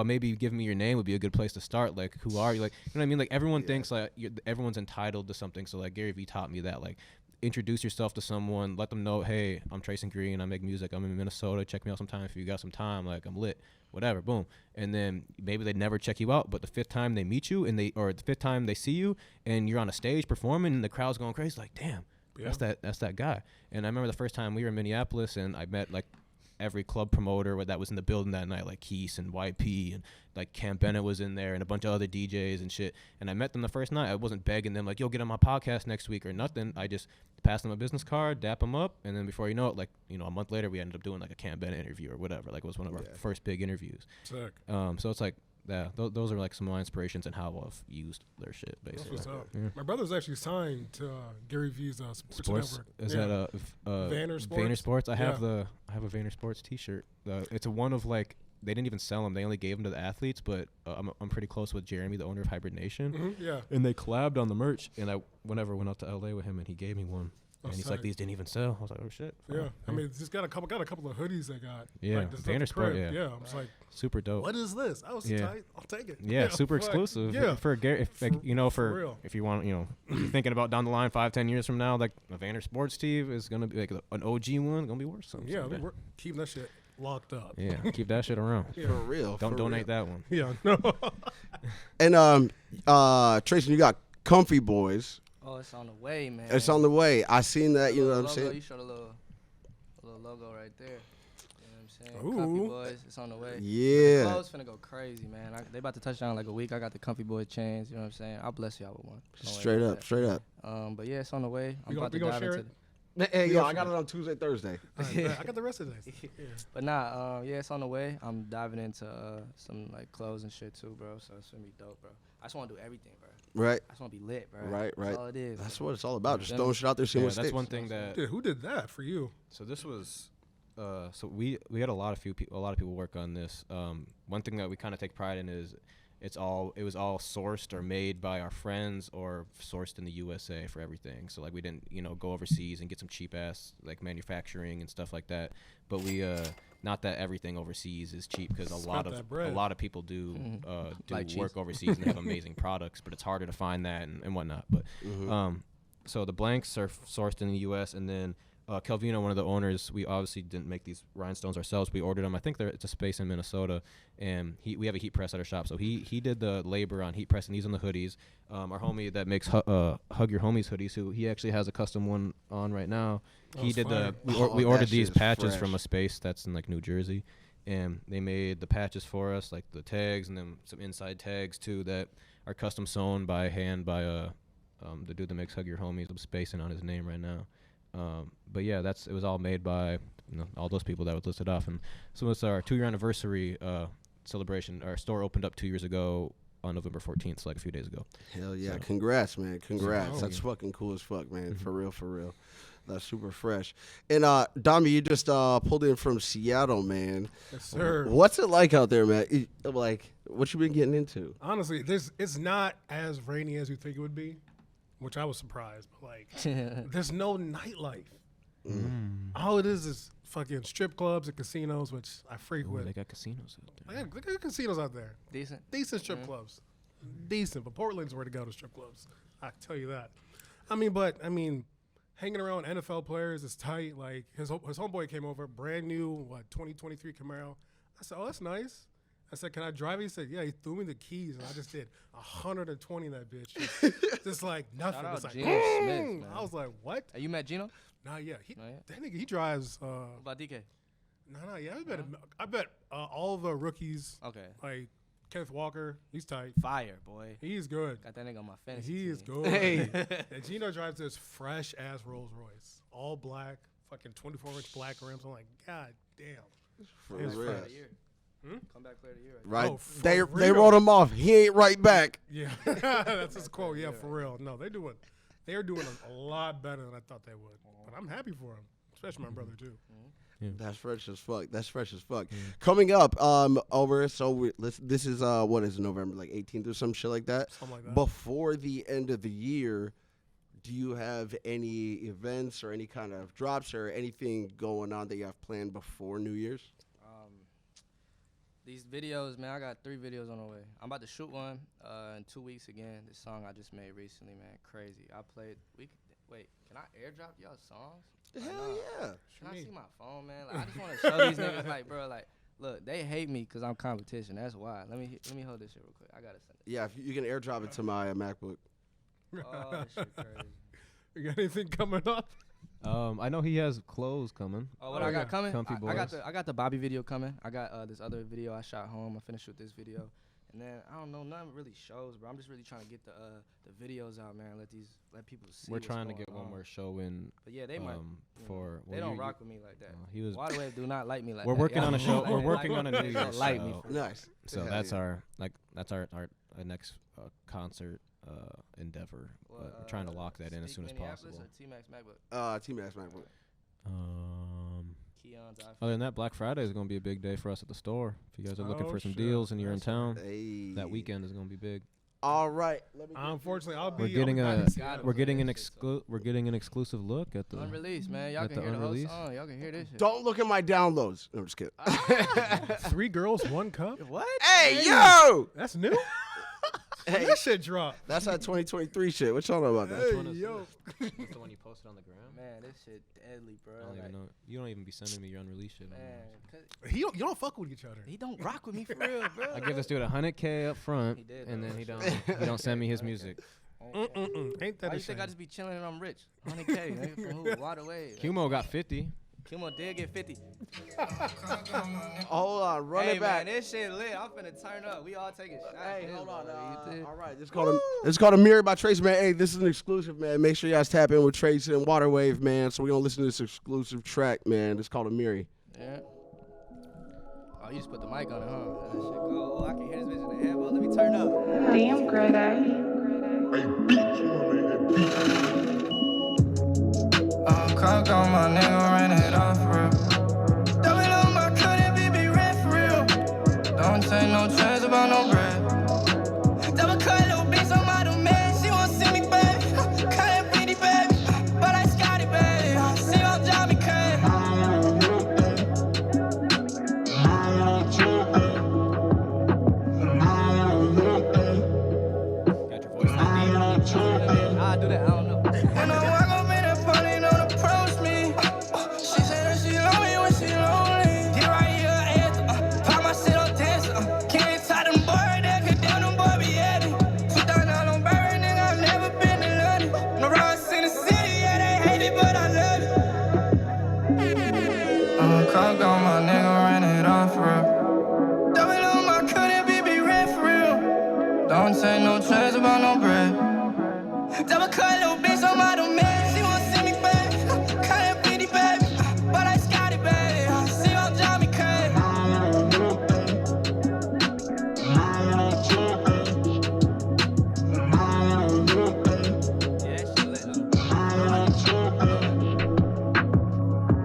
maybe giving me your name would be a good place to start. Like, who are you? Like, you know what I mean? Like, everyone thinks like everyone's entitled to something. So like Gary Vee taught me that. Like, introduce yourself to someone, let them know, hey, I'm Treyson Green, I make music, I'm in Minnesota, check me out sometime if you got some time. Like, I'm lit, whatever, boom. And then maybe they never check you out, but the fifth time they meet you or the fifth time they see you and you're on a stage performing and the crowd's going crazy, like, damn, that's that guy. And I remember the first time we were in Minneapolis, and I met like every club promoter that was in the building that night, like Keese and YP, and like Cam Bennett was in there, and a bunch of other DJs and shit. And I met them the first night. I wasn't begging them like, yo, get on my podcast next week or nothing. I just passed them a business card, dap them up, and then before you know it, like, you know, a month later, we ended up doing like a Cam Bennett interview or whatever. Like, it was one of our first big interviews. Sick. So it's like, yeah, those are like some of my inspirations and how I've used their shit, basically. That's what's up. Yeah. My brother's actually signed to Gary V's sports network. Is Yeah. that Vayner Sports? Vayner Sports? I have Yeah. I have a Vayner Sports T-shirt. It's a one of like, they didn't even sell them. They only gave them to the athletes. But I'm pretty close with Jeremy, the owner of Hybrid Nation. Mhm, yeah. And they collabed on the merch. And I went out to LA with him, and he gave me one. And he's like, these didn't even sell. I was like, oh shit. Yeah. I mean, it's just got a couple of hoodies they got. Yeah. Like, Vayner Sport. Yeah. Yeah. I was like, Super dope. what is this? I was tight. I'll take it. Yeah, super fuck. exclusive. Yeah. For Gary, if like, you know, for real. if you want, you know, if you're thinking about down the line 5-10 years from now, like a Vayner Sports Steve is gonna be like an OG one, gonna be worth something. Yeah. someday. We're keeping that shit locked up. Yeah, keep that shit around. Yeah. For real. Don't for donate real. that one. Yeah. No. And Treyson, you got Comfy Boys. Oh, it's on the way, man. It's on the way. I seen that. You know what I'm logo, saying? You showed a little logo right there. You know what I'm saying? Ooh. Comfy Boys, it's on the way. Yeah. The clothes finna go crazy, man. They about to touch down in like a week. I got the Comfy Boy chains. You know what I'm saying? I'll bless y'all with one. Don't worry Straight about up. that. Straight up. But yeah, it's on the way. I'm We about to gonna dive share into. it? Hey, yo, I got it on Tuesday, Thursday. I got the rest of this. Yeah. But nah, yeah, it's on the way. I'm diving into some like clothes and shit too, bro. So it's gonna be dope, bro. I just wanna do everything, bro. Right. I just wanna be lit, bro. Right. That's all it is. That's bro. what it's all about. Just Yeah. throwing shit out there, seeing Yeah, what that's sticks. one thing that. Dude, who did that for you? So this was, so we had a lot of people work on this. One thing that we kind of take pride in is it was all sourced or made by our friends or sourced in the USA for everything. So like we didn't, you know, go overseas and get some cheap ass like manufacturing and stuff like that. But we not that everything overseas is cheap, because a Spent that bread. lot of people do Like work cheese. overseas and have amazing products, but it's harder to find that and whatnot. But so the blanks are sourced in the U.S. and then Calvino, one of the owners, we obviously didn't make these rhinestones ourselves. We ordered them. I think it's a space in Minnesota, and we have a heat press at our shop. So he did the labor on heat pressing these on the hoodies. Our homie that makes Hug Your Homies hoodies, who he actually has a custom one on right now. He did fire. we Oh, ordered that these shit is patches fresh. from a space that's in like New Jersey, and they made the patches for us, like the tags, and then some inside tags too that are custom sewn by hand by the dude that makes Hug Your Homies. I'm spacing on his name right now. But yeah, it was all made by, you know, all those people that was listed off. And so it's our 2-year anniversary celebration. Our store opened up 2 years ago on November 14th, so like a few days ago. Hell yeah. So- Congrats, man. Congrats. Oh, That's yeah. fucking cool as fuck, man. For real, for real. That's super fresh. And Dami, you just pulled in from Seattle, man. Yes, sir. What's it like out there, man? Like, what you been getting into? Honestly, it's not as rainy as you think it would be, which I was surprised. But like, there's no nightlife. All it is fucking strip clubs and casinos, which I Ooh, frequent. they got casinos out there. They got casinos out there. Decent. Decent strip clubs. Decent, but Portland's where to go to strip clubs. I can tell you that. I mean, hanging around NFL players is tight. Like his homeboy came over, brand new, 2023 Camaro. I said, oh, that's nice. I said, can I drive it? He said, yeah. He threw me the keys, and I just did 120 in that bitch. Just like nothing. Shout out It's like, Geno Smith, man. I was like, what? Hey, you met Gino? Nah, yeah. Not yet? That nigga, he drives. What about DK? No, yeah. I bet all the rookies, Okay. like Kenneth Walker, he's tight. Fire, boy. He's good. Got that nigga on my fantasy He team. is good. Hey. And Gino drives this fresh ass Rolls Royce, all black, fucking 24-inch black rims. I'm like, God damn. For It's real. Player of fresh. the year. Hmm? Comeback player of the year. Right. Oh, for they real. wrote him off. He ain't right back. Yeah, that's his quote. Yeah, for real. No, they're doing a lot better than I thought they would. But I'm happy for him, especially my brother too. That's fresh as fuck. That's fresh as fuck. Coming up, this is what is it, November, like 18th or some shit like that. Something like that. Before the end of the year, do you have any events or any kind of drops or anything going on that you have planned before New Year's? These videos, man, I got 3 videos on the way. I'm about to shoot one in 2 weeks again. This song I just made recently, man, crazy. Wait, can I airdrop y'all songs? Hell yeah. Can I see my phone, man? Like, I just want to show these niggas, like, bro, like, look, they hate me because I'm competition. That's why. Let me hold this shit real quick. I gotta send it. Yeah, if you can airdrop it to my MacBook. Oh, that shit crazy. You got anything coming up? I know he has clothes coming. Oh, what I got coming? Comfy I got the Bobby video coming. I got this other video I shot home. I finished with this video. And then I don't know, nothing really shows, bro. I'm just really trying to get the videos out, man. Let people see. We're trying to get one more show in. But yeah, they might. For they don't rock with me like that. He was. Waterwave do not like me like we're that. working on a show. Like We're that. working on a New Year's like show. me. Nice. So Hell that's yeah. our next concert endeavor. But we're trying to lock that in as soon as possible. Or T-Max MacBook? T-Max MacBook. Keon's iPhone. Other than that, Black Friday is going to be a big day for us at the store. If you guys are looking for some shit. deals and you're in town, Hey. that weekend is going to be big. All right. Unfortunately, I'll be. We're getting I'll be a back in Seattle. we're getting an exclusive look at the Unreleased, man. Y'all at can the hear the whole unreleased. song. Y'all can hear this shit. Don't look at my downloads. No, I'm just kidding. 3 girls, 1 cup. What? Hey, yo! That's new. Hey, That shit dropped. that's that 2023 shit. What y'all know about that? Hey, one is yo. That's the one you posted on the gram. Man, this shit deadly, bro. I don't even know. You don't even be sending me your unreleased shit. no more. Man, You don't fuck with each other. he don't rock with me for real, bro. I give this dude $100K up front, He did, and though. then he don't send me his music. Ain't that Why a you think I shame? just be chilling and I'm rich? 100K, nigga, from who? Waterwave. Qmoe got 50. Qmoe did get 50. Hold on, run Hey, it back. man, this shit lit. I'm finna turn up. We all taking shots. Hey, This hold on. boy, you dig? All right, it's called a Mirror by Treyson, man. Hey, this is an exclusive, man. Make sure you guys tap in with Treyson and Waterwave, man. So we're gonna listen to this exclusive track, man. It's called a Mirror. Yeah. Oh, you just put the mic on it, huh? That shit go. Oh, I can hear this bitch in the headphones. Let me turn up. Damn, Greta. Cock on my nigga, ran it off real. Double on my cut, be red for real. Don't take no chance about no bread. Double cut, little bitch on my domain. She won't see me, baby. Cut that pretty, baby. But I Scotty, baby. See I'm Johnny K. Got your voice on deep. I do that. I don't know. When I walk up in that party, don't approach me. She said that she lonely when she lonely. Get right here, anthem. Pop my shit on dance. Can't tie them boy there, cause damn them boy be at it. $2,000 on Burberry, nigga, I've never been to London. No rocks in the city, yeah, they hate it, but I love it. Cock on my nigga, ran it off for real. Double on my cut, be red for real. Don't take no chance about no bread. Double cut, little bitch on my domain. She won't see me, baby. Cut that pretty, baby. But I Scotty, baby. See I'm Johnny K. Yeah, that shit lit, though.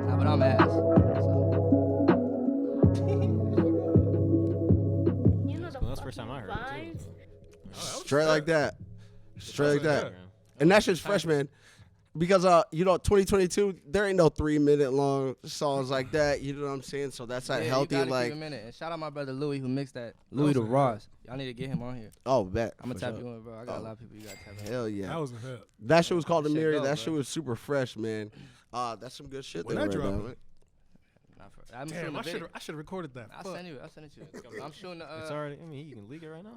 Nah, but I'm ass. You know the Well, that's the first time I heard it, vibes. too. Straight like that. Straight like that. Yeah. And that shit's fresh, man. Because 2022, there ain't no 3-minute long songs like that. You know what I'm saying? So that's that Yeah, healthy, you gotta like, keep a minute. And shout out my brother Louis who mixed that. Louis the Ross. Y'all need to get him on here. oh, bet. I'm gonna for tap sure. you in, bro. I got a lot of people you gotta tap in. Hell yeah. That was a hit. That shit was called the Shit Mirror. dope, That bro. shit was super fresh, man. That's some good shit When there that right dropped? now, man. Not for, I'm Damn, shooting I a should video. have recorded that. I'll Fuck. send you. I'll send it to you. I'm shooting the. It's already. I mean, you can leak it right now.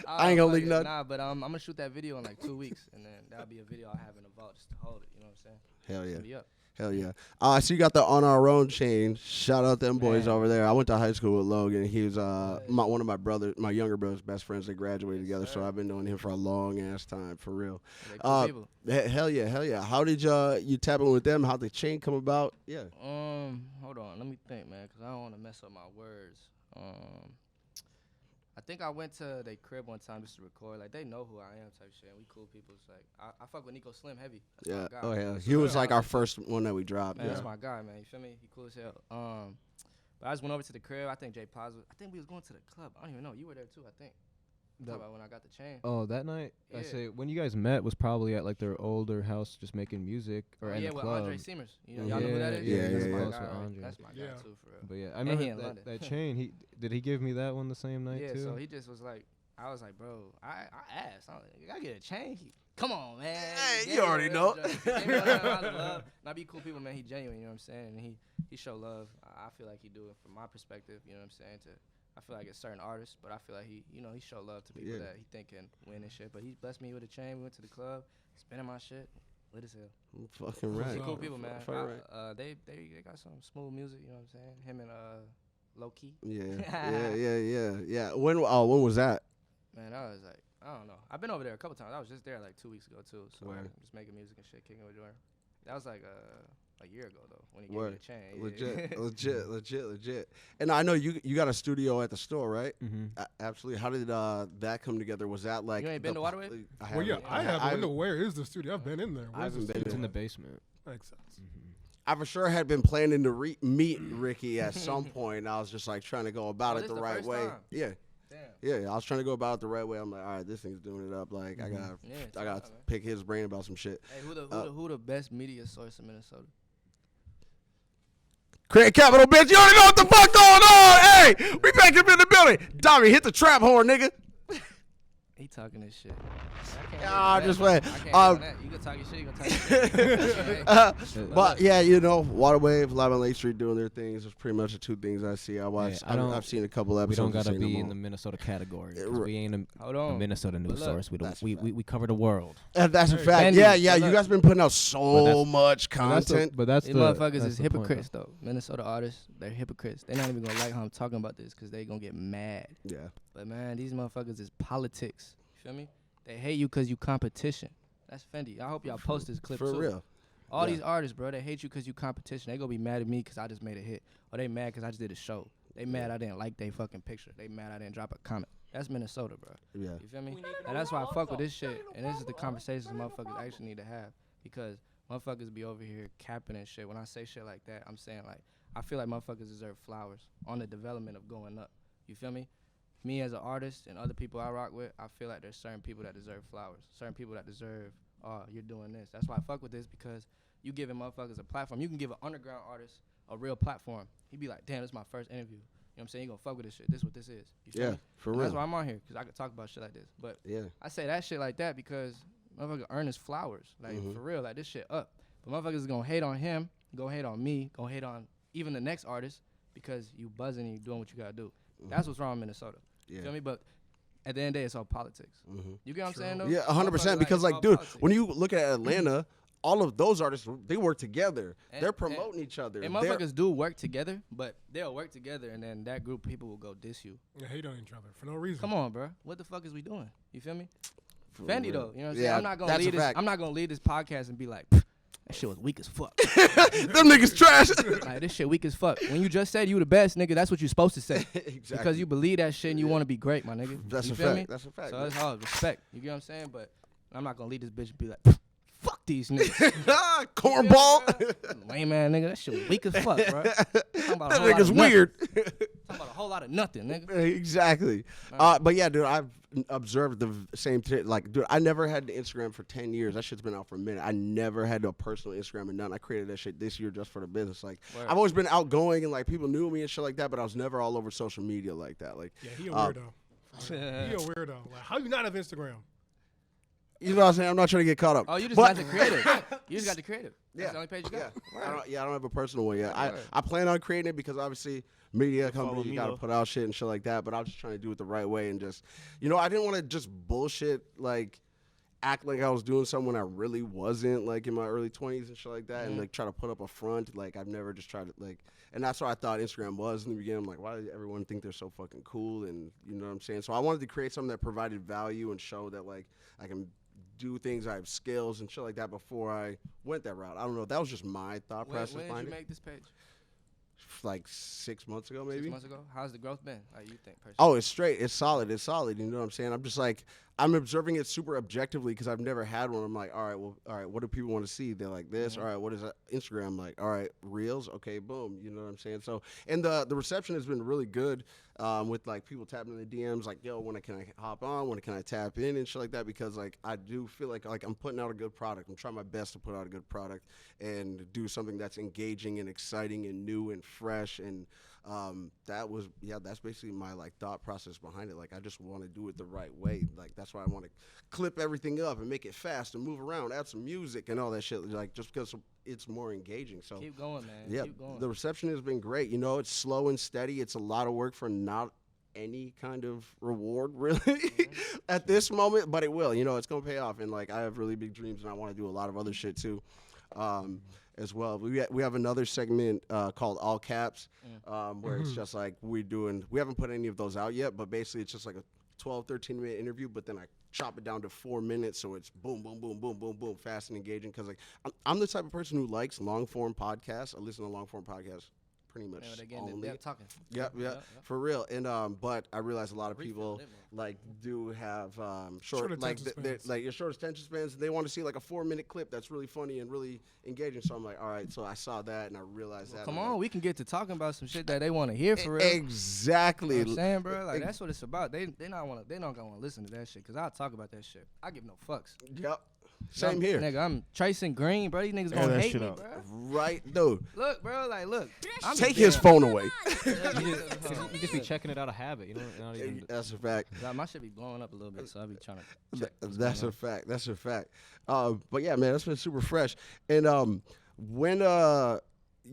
I ain't gonna leak nothing. Nah, but I'm gonna shoot that video in like 2 weeks, and then that'll be a video I have in the vault just to hold it. You know what I'm saying? Hell It's yeah. gonna be up. Hell yeah. So you got the On Our Own chain. Shout out them boys Man. over there. I went to high school with Logan. He was one of my younger brother's best friends. They graduated together, so I've been knowing him for a long ass time, for real. They cool people. Hell yeah, hell yeah. How did you tap in with them? How'd the chain come about? Yeah. Hold on. Let me think, man, because I don't want to mess up my words. I think I went to their crib one time just to record. Like, they know who I am type shit. We cool people. It's like, I fuck with Nico Slim heavy. That's Yeah. my guy. Oh yeah. That's He my was guy. like our first one that we dropped. Man, Yeah. that's my guy, man. You feel me? He cool as hell. But I just went over to the crib. I think Jay Plaza. I think we was going to the club. I don't even know. You were there too, I think. Talk about when I got the chain. Oh, that night? I Yeah. say when you guys met was probably at like their older house, just making music or in yeah, the with club. Andre Seamers. You know, y'all know who that is? Yeah, That's yeah, my yeah. guy. Close with right? Andre. That's my guy Yeah. too, for real. But yeah, I And remember he in that, London. that chain. Did he give me that one the same night Yeah, too? so he just was like, I was like, bro, I asked, I was like, I get a chain. Come on, man. Hey, Yeah, you already real know. judge. He gave me a lot of love. And I be cool people, man. He genuine, you know what I'm saying? And he show love. I feel like he do it from my perspective, you know what I'm saying? To I feel like it's certain artists, but I feel like he show love to people that he think can win and shit. But he blessed me with a chain. We went to the club, spinning my shit. Lit as hell. Fucking right. Cool people, man. Right. They got some smooth music. You know what I'm saying? Him and Low Key. Yeah. When was that? Man, I was like, I don't know. I've been over there a couple times. I was just there like 2 weeks ago too. So Word. just making music and shit, kicking with her. That was like a year ago though when he gave me a chain. Legit. And I know you got a studio at the store, right? Mm-hmm. Absolutely. How did that come together? Was that like You ain't been to Waterwave? Well, yeah, I haven't. Where is the studio? I've been in there. I haven't been. It's in the basement. Makes sense. I for sure had been planning to meet Ricky at some point. I was just like trying to go about it the right way. Time? Yeah. Damn. Yeah, I was trying to go about it the right way. I'm like, all right, this thing's doing it up. Like, I gotta pick his brain about some shit. Hey, who the best media source in Minnesota? Craig Capital, bitch. You already know what the fuck going on. Hey, we back up in the building. Tommy, hit the trap horn, nigga. He talking this shit. I'm just playing. You can talk your shit. You can talk your shit. But yeah, Waterwave, Live on Lake Street doing their things. There's pretty much the two things I see. I watch. I've seen a couple episodes. We don't gotta be in the Minnesota category. We ain't a Minnesota news source. We cover the world. That's a fact. Yeah. You guys been putting out so much content. But that's these motherfuckers is hypocrites though. Minnesota artists, they're hypocrites. They're not even gonna like how I'm talking about this because they gonna get mad. Yeah. But man, these motherfuckers is politics. You feel me? They hate you because you competition. That's Fendi. I hope y'all post this clip for too. real. All these artists, bro, they hate you because you competition. They gonna be mad at me because I just made a hit. Or they mad because I just did a show. They mad I didn't like their fucking picture. They mad I didn't drop a comment. That's Minnesota, bro. Yeah. You feel me? And that's why I fuck with this shit. And this is the conversations motherfuckers actually need to have. Because motherfuckers be over here capping and shit. When I say shit like that, I'm saying like, I feel like motherfuckers deserve flowers on the development of going up. You feel me? Me as an artist and other people I rock with, I feel like there's certain people that deserve flowers. Certain people that deserve, oh, you're doing this. That's why I fuck with this, because you giving motherfuckers a platform. You can give an underground artist a real platform. He be like, damn, this is my first interview. You know what I'm saying? You gonna fuck with this shit. This is what this is. You feel me? For and real. that's why I'm on here, because I could talk about shit like this. But I say that shit like that because motherfucker earn his flowers. Like, for real, like this shit up. But motherfuckers is gonna hate on him, gonna hate on me, gonna hate on even the next artist because you buzzing and you doing what you gotta do. That's what's wrong in Minnesota. You feel me? But at the end of the day, it's all politics. You get what I'm saying, though? Yeah, 100%. Because, like, dude, when you look at Atlanta, all of those artists, they work together. They're promoting each other. And motherfuckers do work together, but they'll work together, and then that group of people will go diss you. They hate on each other for no reason. Come on, bro. What the fuck is we doing? You feel me? For Fendi, real. though. You know what I'm saying? Yeah, I'm not gonna lead this. I'm not gonna lead this podcast and be like, that shit was weak as fuck. Them niggas trash. Like, this shit weak as fuck. When you just said you the best, nigga, that's what you supposed to say. Exactly. Because you believe that shit and you want to be great, my nigga. That's you a feel fact. Me? That's a fact. So that's all respect. You get what I'm saying? But I'm not gonna lead this bitch and be like, fuck these niggas. Cornball. Lame man, nigga. That shit was weak as fuck, bro. That nigga's weird. Talking about a whole lot of nothing, nigga. Exactly. But yeah, dude, I've observed the same thing. Like, dude, I never had an Instagram for 10 years. That shit's been out for a minute. I never had a personal Instagram and none. I created that shit this year just for the business. Like, I've always been outgoing and like people knew me and shit like that, but I was never all over social media like that. Like, yeah, he a weirdo. He a weirdo. Like, how you not have Instagram? You know what I'm saying? I'm not trying to get caught up. Oh, you just got the creative. You just got the creative. That's the only page you got. I don't have a personal one yet. I plan on creating it because obviously media company, you got to put out shit and shit like that. But I was just trying to do it the right way and just, I didn't want to just bullshit, like, act like I was doing something when I really wasn't, like, in my early 20s and shit like that, and, like, try to put up a front. Like, I've never just tried to, like, and that's what I thought Instagram was in the beginning. I'm like, why does everyone think they're so fucking cool? And you know what I'm saying? So I wanted to create something that provided value and show that, like, I can do things, I have skills and shit like that before I went that route. I don't know. That was just my thought process behind it. When did you make this page? Like 6 months ago, maybe. 6 months ago? How's the growth been? How you think, personally? Oh, it's straight. It's solid. It's solid. You know what I'm saying? I'm just like, I'm observing it super objectively because I've never had one. I'm like, all right, what do people want to see? They're like this. All right, what is Instagram like? All right, Reels. Okay, boom. You know what I'm saying? So, and the reception has been really good with like people tapping in the DMs, like, yo, when can I hop on? When can I tap in and shit like that? Because like I do feel like I'm putting out a good product. I'm trying my best to put out a good product and do something that's engaging and exciting and new and fresh. And that's basically my like thought process behind it. Like I just want to do it the right way. Like that's why I want to clip everything up and make it fast and move around, add some music and all that shit. Like just because it's more engaging. So keep going, man. Yeah, keep going. The reception has been great. You know, it's slow and steady. It's a lot of work for not any kind of reward really at this moment, but it will. You know, it's gonna pay off, and like I have really big dreams, and I want to do a lot of other shit too. As well, we have another segment called All Caps, where it's just like we haven't put any of those out yet, but basically it's just like a 12-13 minute interview, but then I chop it down to 4 minutes, so it's boom, boom, boom, boom, boom, boom, fast and engaging. Because like I'm the type of person who likes long form podcasts. I listen to long form podcasts pretty much only. Talking. Yeah, for real. And but I realize a lot of people like do have short like like your short attention spans. And they want to see like a 4-minute clip that's really funny and really engaging. So I'm like, all right. So I saw that and I realized that. Come on, we can get to talking about some shit that they want to hear for real. Exactly. You know what I'm saying, bro, like that's what it's about. They not gonna want to listen to that shit because I'll talk about that shit. I give no fucks. Yep. Same here. Nigga, I'm Treyson Green, bro. These niggas gonna hate me, bro. Right, dude. Look, bro, like, look. Take his phone away. You just be checking it out of habit. You know, not even That's a fact. My shit be blowing up a little bit, so I be trying to check. That's a fact. That's a fact. But yeah, man, that's been super fresh. And when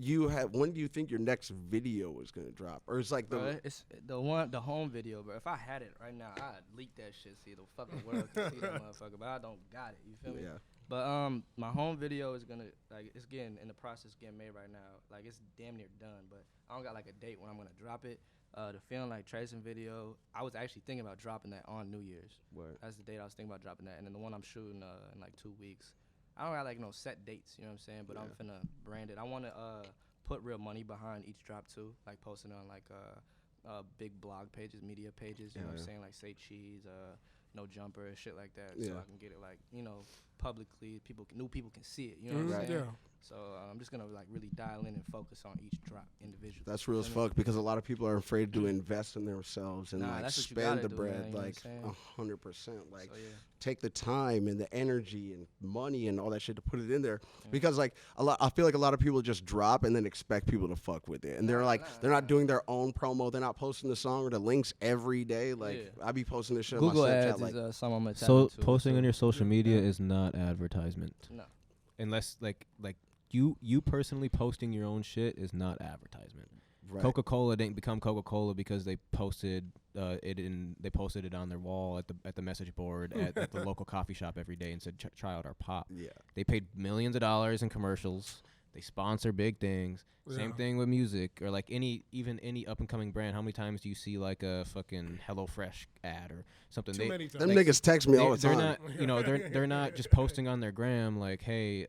do you think your next video is gonna drop? Or it's like it's the home video, bro. If I had it right now, I'd leak that shit so the fucking world can see that motherfucker. But I don't got it. You feel me? Yeah. But my home video is gonna it's getting in the process of getting made right now. Like it's damn near done, but I don't got like a date when I'm gonna drop it. The Feeling Like Treyson video, I was actually thinking about dropping that on New Year's. Word. That's the date I was thinking about dropping that, and then the one I'm shooting in like 2 weeks. I don't got like no set dates, you know what I'm saying? But I'm finna brand it. I wanna put real money behind each drop too, like posting on like big blog pages, media pages, you know what I'm saying? Like Say Cheese, No Jumper, shit like that. So I can get it like, you know, publicly, new people can see it, you know what I'm saying? Yeah. So I'm just gonna like really dial in and focus on each drop individually. That's real as fuck because a lot of people are afraid to invest in themselves and like spend the bread, like 100%. Like take the time and the energy and money and all that shit to put it in there because like I feel like a lot of people just drop and then expect people to fuck with it and they're not doing their own promo. They're not posting the song or the links every day. Like I be posting this shit Google on my Snapchat. ads like, is something I'm gonna so posting on your social media is not advertisement. No. Unless like you personally posting your own shit is not advertisement. Right. Coca-Cola didn't become Coca-Cola because they posted it on their wall at the message board at the local coffee shop every day and said try out our pop. Yeah. They paid millions of dollars in commercials. They sponsor big things. Same thing with music or like any up and coming brand. How many times do you see like a fucking HelloFresh ad or something? Too many times. Them niggas text me all the time. They're not, they're not just posting on their gram like, hey,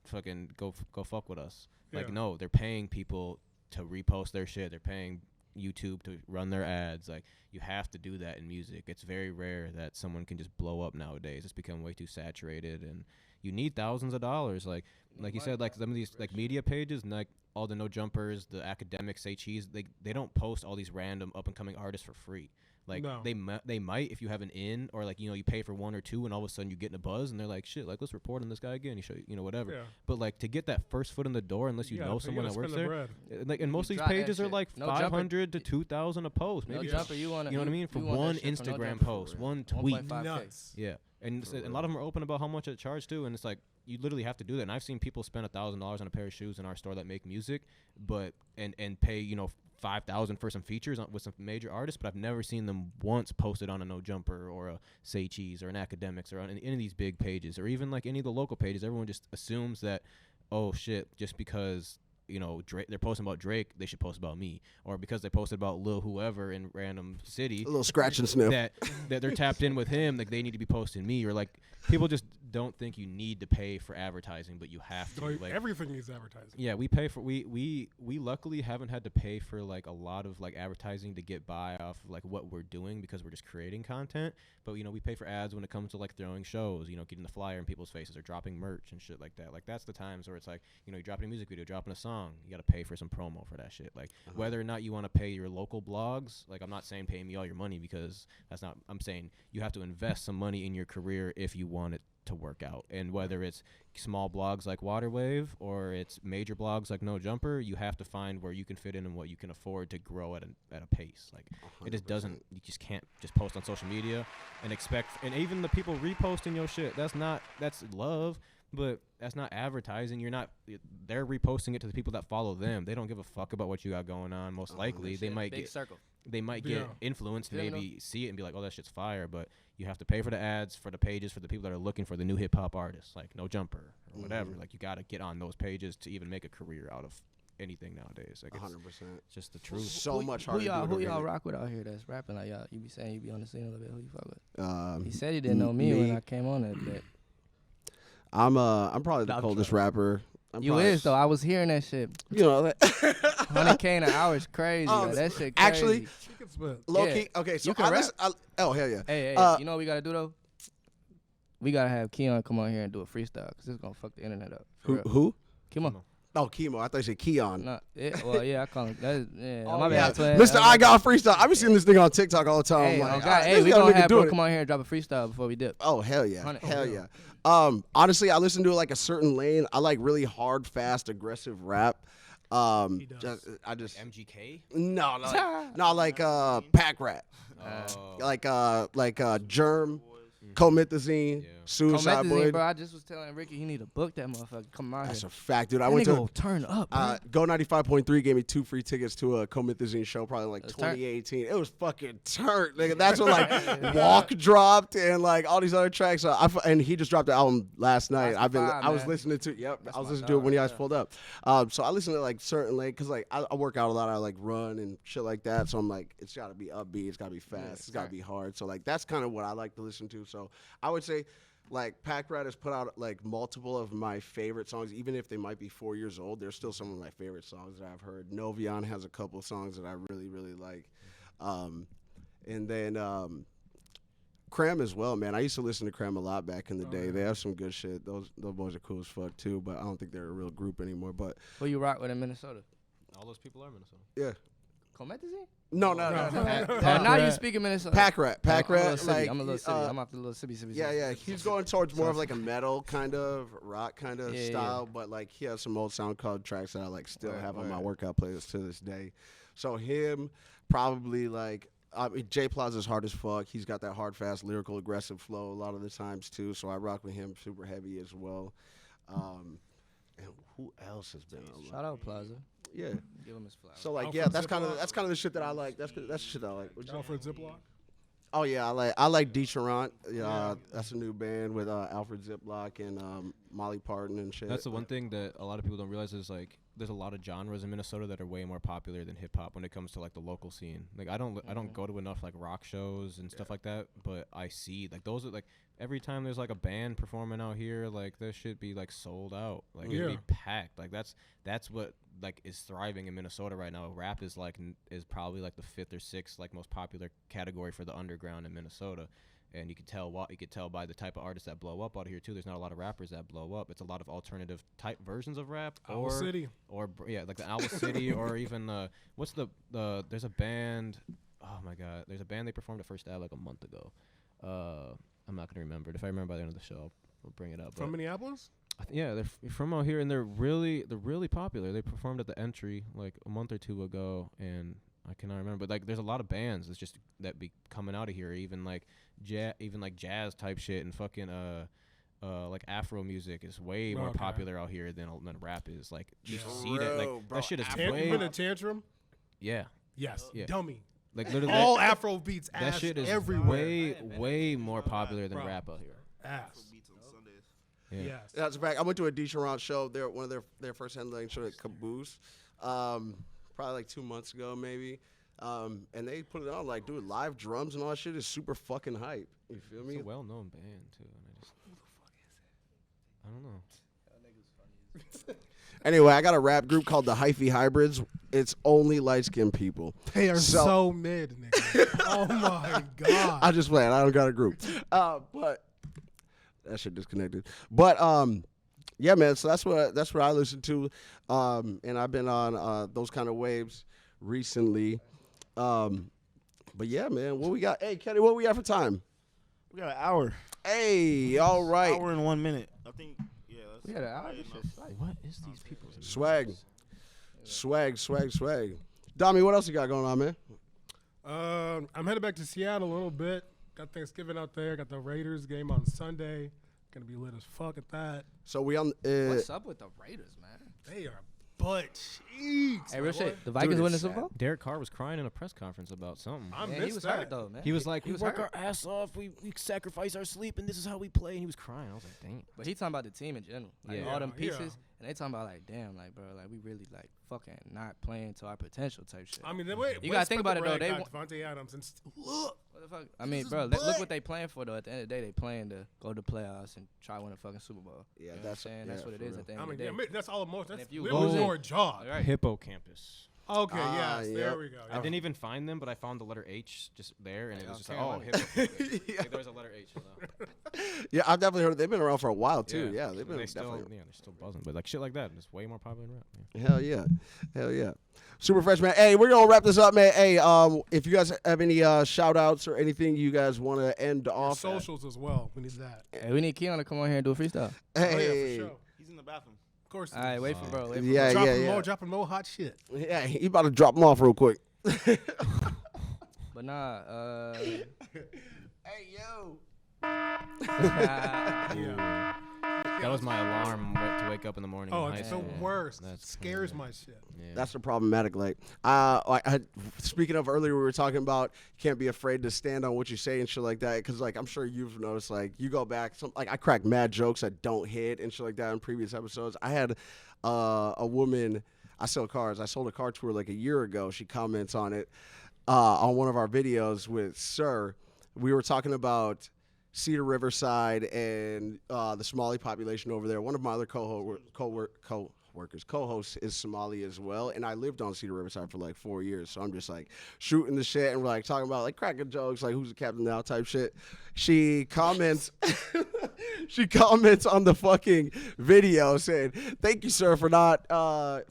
fucking go fuck with us. Like no, they're paying people to repost their shit. They're paying YouTube to run their ads. Like you have to do that in music. It's very rare that someone can just blow up nowadays. It's become way too saturated and you need thousands of dollars. Like you said, like some of these like media pages and like all the No Jumpers, the academics, Say Cheese, they don't post all these random up and coming artists for free. Like they might if you have an in or like, you know, you pay for one or two and all of a sudden you get in a buzz and they're like, shit, like let's report on this guy again. You show, you know, whatever. Yeah. But like to get that first foot in the door, unless you know someone that works there, like, and most of these pages are like 500 to 2,000 a post. Maybe Jumper, you know what I mean? For one Instagram post, one tweet. Nuts. Yeah. And a lot of them are open about how much it charged too, and it's like you literally have to do that. And I've seen people spend $1,000 on a pair of shoes in our store that make music, but and pay, you know, $5,000 for some features with some major artists, but I've never seen them once posted on a No Jumper or a Say Cheese or an Academics or on any of these big pages or even like any of the local pages. Everyone just assumes that, oh shit, just because, you know, they're posting about Drake, they should post about me, or because they posted about Lil whoever in random city, a little scratch and sniff, that they're tapped in with him, like they need to be posting me, or like people just don't think you need to pay for advertising, but you have to. Like everything needs advertising. Yeah, we pay for we luckily haven't had to pay for like a lot of like advertising to get by off of like what we're doing because we're just creating content. But you know, we pay for ads when it comes to like throwing shows, you know, getting the flyer in people's faces or dropping merch and shit like that. Like that's the times where it's like, you know, you're dropping a music video, dropping a song, you got to pay for some promo for that shit. Like whether or not you want to pay your local blogs, like I'm not saying pay me all your money because that's not, I'm saying you have to invest some money in your career if you want it to work out. And whether it's small blogs like Waterwave or it's major blogs like No Jumper, you have to find where you can fit in and what you can afford to grow at a pace. Like 100%. It just doesn't, you just can't just post on social media and expect, and even the people reposting your shit, that's love, but that's not advertising. They're reposting it to the people that follow them. They don't give a fuck about what you got going on. Most likely they might big circle. they might get Yeah. influenced and Yeah, maybe see it and be like, oh, that shit's fire. But you have to pay for the ads, for the pages, for the people that are looking for the new hip hop artists, like No Jumper or whatever. Like you got to get on those pages to even make a career out of anything nowadays. Like it's 100%. just the truth. So much Who harder. y'all to do it y'all organic. rock with out here that's rapping like y'all? You be saying you be on the scene a little bit. Who you fuck with? He Um, said he didn't know me when me. I came on that bit. I'm probably the I'm coldest trying. rapper. I'm You probably is though. I was hearing that shit. You know that. 100K an hour is crazy. Yo. That shit crazy. Actually, She can spit. low Yeah. key. Okay, so You can I listen. Oh hell yeah. hey, Uh, you know what we gotta do though? We gotta have Keon come on here and do a freestyle because it's gonna fuck the internet up. For real. Who? Come on. Oh, Qmoe. I thought you said Keon. Nah, well, yeah, I call him. That, yeah, Oh, my yeah. bad, twin. Mr. I got freestyle. I be seeing this thing on TikTok all the time. Hey, I'm like, oh God, hey, this we young gonna nigga have doing bro it. come on here and drop a freestyle before we dip. Oh hell yeah, 100. hell yeah. Honestly, I listen to like a certain lane. I like really hard, fast, aggressive rap. He does. I just MGK? no, like pack rap, Oh. like Germ, Comethazine, Yeah. Suicide Comethazine, Boy. bro. I just was telling Ricky he need to book that motherfucker. Come out That's here. a fact, dude. I That went nigga to will turn up. Bro. Go 95.3 gave me 2 free tickets to a Comethazine show, probably like Let's turn. 2018. It was fucking turnt, nigga. That's when like Walk dropped and like all these other tracks. And he just dropped the album last night. That's the vibe, I was man. listening to. Yep, That's I was my listening to it dog when you right guys there. pulled up. So I listen to like certain like because like I work out a lot. I like run and shit like that. So I'm like, it's got to be upbeat. It's got to be fast. It's got to be hard. So like that's kind of what I like to listen to. So I would say. Like Pac Rat has put out like multiple of my favorite songs, even if they might be 4 years old. They're still some of my favorite songs that I've heard. Novion has a couple of songs that I really, really like, and then Cram as well, man. I used to listen to Cram a lot back in the day. They have some good shit. Those boys are cool as fuck too, but I don't think they're a real group anymore. But Who you rock with in Minnesota? All those people are Minnesota. yeah, Comethazine? no. Now you speaking Minnesota. Pac Rat, I'm a little like city. I'm a little city. I'm off the little city. Yeah. He's going towards more of like a metal kind of rock kind of Yeah, style, but like he has some old SoundCloud tracks that I like still Word, have on my word. workout playlist to this day. So him probably like J Plaza's hard as fuck. He's got that hard, fast, lyrical, aggressive flow a lot of the times too. So I rock with him super heavy as well. And who else has been a lot? Shout out Plaza. Yeah. Give him his flowers. So like Alfred yeah, that's Ziploc. kind of the shit that I like. That's the shit that I like. Alfred Ziploc. Oh yeah, I like Decherant. Yeah, that's a new band with Alfred Ziploc and Molly Parton and shit. That's the one thing that a lot of people don't realize is like there's a lot of genres in Minnesota that are way more popular than hip hop when it comes to like the local scene. Like I don't go to enough like rock shows and stuff like that, but I see like those are like every time there's like a band performing out here, like this should be like sold out. Like it'd be packed. Like that's what like is thriving in Minnesota right now. Rap is like is probably like the 5th or 6th like most popular category for the underground in Minnesota. And you can tell by the type of artists that blow up out here too. There's not a lot of rappers that blow up. It's a lot of alternative type versions of rap, Owl City. or like the Owl City, or even what's the there's a band. Oh my God, there's a band they performed at First Ave like a month ago. I'm not gonna remember it. If I remember by the end of the show, I'll bring it up. From Minneapolis? Yeah, they're from out here, and they're really popular. They performed at the Entry like a month or two ago, and I cannot remember. But like, there's a lot of bands that's just that be coming out of here, even like jazz type shit, and fucking like Afro music is way more popular out here than rap is. Like you see that like bro, that shit is You way been a Tantrum? yeah. Yes. Yeah. Dummy. Like literally All Afro beats that ass shit is everywhere. way more popular than Bro. rap out here. Ass. Yeah. Yes. That's a fact. I went to a Decherant show. They're one of their first headlining show at Caboose, probably like 2 months ago maybe. And they put it on like, dude, live drums and all that shit is super fucking hype. You feel me? It's a well-known band too. And I don't know. Anyway, I got a rap group called the Hyphy Hybrids. It's only light-skinned people. They are so mid, nigga. Oh my God. I just playing. I don't got a group. But that shit disconnected. But yeah, man. So that's what I listen to. And I've been on those kind of waves recently. But yeah, man. What we got? Hey, Kenny, what we got for time? We got an hour. Hey, all right. Hour and 1 minute. I think. Yeah. We had an hour. probably This enough. shit's like, What is these people? Swag. Dami, what else you got going on, man? I'm headed back to Seattle a little bit. Got Thanksgiving out there. Got the Raiders game on Sunday. Gonna be lit as fuck at that. So we on. what's up with the Raiders, man? They are But jeez, Hey, real my shit. boy. The Vikings Dude, win the it's Super sad. Bowl? Derek Carr was crying in a press conference about something. I Man, missed he was that. hurt though, man. He was like, we was work hurt. our ass off. We sacrifice our sleep, and this is how we play. And he was crying. I was like, dang. But he talking about the team in general. Like Yeah. all them Yeah. pieces. And they talking about like, damn, like, bro, like we really like fucking not playing to our potential type shit. I mean, the way You gotta think about it, though. They got Devontae Adams and look. What the fuck? I mean, bro, look what they playing for though. At the end of the day, they playing to go to the playoffs and try to win a fucking Super Bowl. Yeah, You know what I'm that's- saying. yeah, That's what it for is real. at the end I of mean, the day. yeah, that's all most. That's if you literally losing- your job. All right. Hippocampus. Okay, Ah, yes, yep. there we go. I didn't even find them, but I found the letter H just there, and it was just like, okay, oh, like- hippocampus. Like, there's a letter H. Yeah, I've definitely heard. They've been around for a while too. Yeah, so they've been they still, definitely. yeah, they're still buzzing, but like shit like that, it's way more popular than rap. Yeah. Hell yeah, hell yeah. Super fresh, man. Hey, we're gonna wrap this up, man. Hey, if you guys have any shout outs or anything you guys want to end off, at. Socials as well. We need that. Hey, we need Keon to come on here and do a freestyle. Oh, yeah, Hey, for sure. He's in the bathroom. Of course. All right, wait for bro. Wait for Yeah, bro. yeah. Dropping more hot shit. yeah, he about to drop them off real quick. But nah, Hey yo. Yeah. That was my alarm to wake up in the morning. Oh, in high it's the school. worst. That's Scares crazy. my shit. Yeah. That's the problematic. Like, speaking of earlier, we were talking about can't be afraid to stand on what you say and shit like that. Because like I'm sure you've noticed, like you go back, like I crack mad jokes that don't hit and shit like that in previous episodes. I had a woman. I sell cars. I sold a car to her like a year ago. She comments on it on one of our videos with Sir. We were talking about Cedar Riverside and the Somali population over there. One of my other co-hosts is Somali as well, and I lived on Cedar Riverside for like 4 years. So I'm just like shooting the shit, and we're like talking about like cracking jokes, like who's the captain now type shit. She comments, she comments on the fucking video saying, "Thank you, sir, for not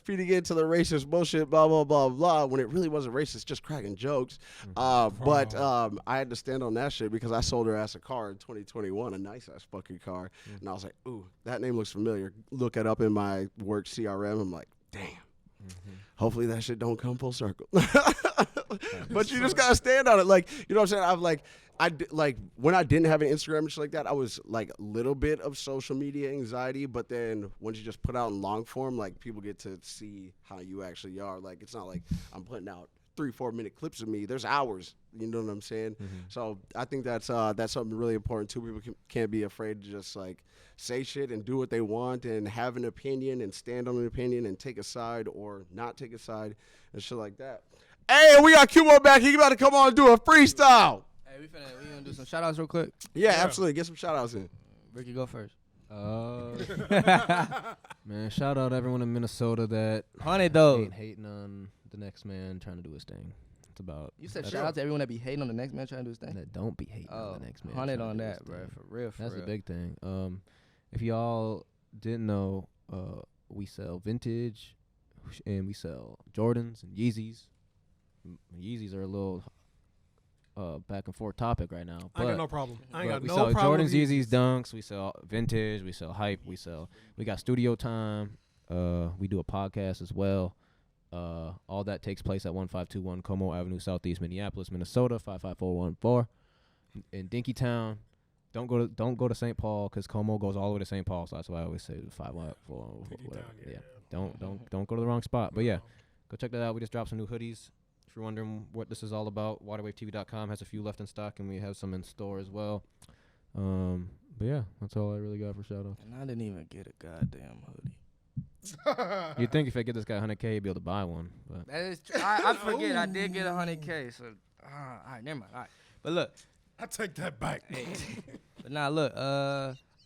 feeding into the racist bullshit, blah blah blah blah." When it really wasn't racist, just cracking jokes. But I had to stand on that shit because I sold her ass a car in 2021, a nice ass fucking car, and I was like, "Ooh, that name looks familiar." Look it up in my work CRM. I'm like, "Damn." Hopefully that shit don't come full circle. But you just gotta stand on it. Like, you know what I'm saying? Like when I didn't have an Instagram and shit like that, I was like a little bit of social media anxiety. But then once you just put out in long form, like people get to see how you actually are. Like it's not like I'm putting out 3-4 minute clips of me. There's hours. You know what I'm saying? So I think that's something really important too. People can't be afraid to just like say shit and do what they want and have an opinion and stand on an opinion and take a side or not take a side and shit like that. Hey, we got Qmoe back. He about to come on and do a freestyle. Hey, we gonna do some shout outs real quick. Yeah, absolutely. Get some shout outs in. Ricky, go first. Man, shout out everyone in Minnesota that 100 though. ain't hating on the next man trying to do his thing. It's about You said that's shout out to everyone that be hating on the next man trying to do his thing. that don't be hating Oh, on the next man. 100 trying on to do that, his bro. thing. For real, for That's real. the big thing. If y'all didn't know, we sell vintage and we sell Jordans and Yeezys. Yeezys are a little back and forth topic right now. I got no problem. I ain't but got we no sell problem. Jordans, with Yeezys, Dunks. We sell vintage. We sell hype. We got studio time. We do a podcast as well. All that takes place at 1521 Qmoe Avenue, Southeast Minneapolis, Minnesota 55414. In Dinkytown. Don't go to St. Paul because Qmoe goes all the way to St. Paul. So that's why I always say 514. Whatever. yeah. Yeah. Don't go to the wrong spot. But yeah, go check that out. We just dropped some new hoodies. If you're wondering what this is all about, waterwavetv.com has a few left in stock, and we have some in store as well. But yeah, that's all I really got for shout outs. And I didn't even get a goddamn hoodie. You'd think if I get this guy 100K, he'd be able to buy one. But That is true. I forget I did get 100K. So, all right, never mind. All right. But look, I take that back. but now look,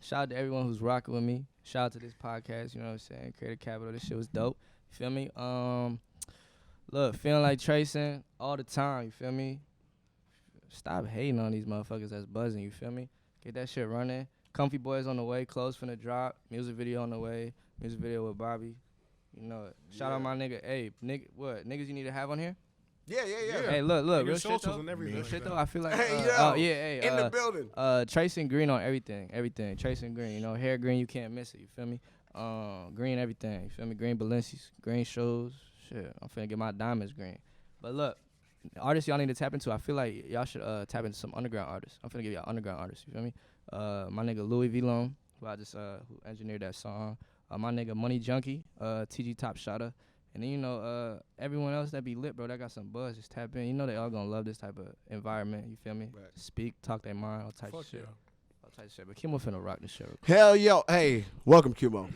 shout out to everyone who's rocking with me. Shout out to this podcast, you know what I'm saying? Creative Capital, this shit was dope. You feel me? Look, feeling like Treyson all the time, you feel me? Stop hating on these motherfuckers that's buzzing, you feel me? Get that shit running. Comfy Boys on the way, clothes finna drop, music video on the way, music video with Bobby. You know it. Shout out my nigga, hey, what, niggas you need to have on here? Yeah. Hey, look, Your real shit socials though. and everything Real like shit that. though, I feel like, Hey, oh, yo, yeah, hey, in the building. Treyson Green on everything. Treyson Green, you know, hair green, you can't miss it, you feel me? Green everything, you feel me? Green Balenci's, green shoes, shit, I'm finna get my diamonds green. But look, artists y'all need to tap into, I feel like y'all should tap into some underground artists. I'm finna give y'all underground artists, you feel me? My nigga Louis V. Long, who I just who engineered that song. my nigga Money Junkie, TG Top Shotter. And then, you know, everyone else that be lit, bro, that got some buzz, just tap in. You know they all gonna love this type of environment, you feel me? Right. Speak, talk their mind, all types of shit. All types of shit. But Qmoe finna rock this shit. Hell yo, hey, welcome Qmoe.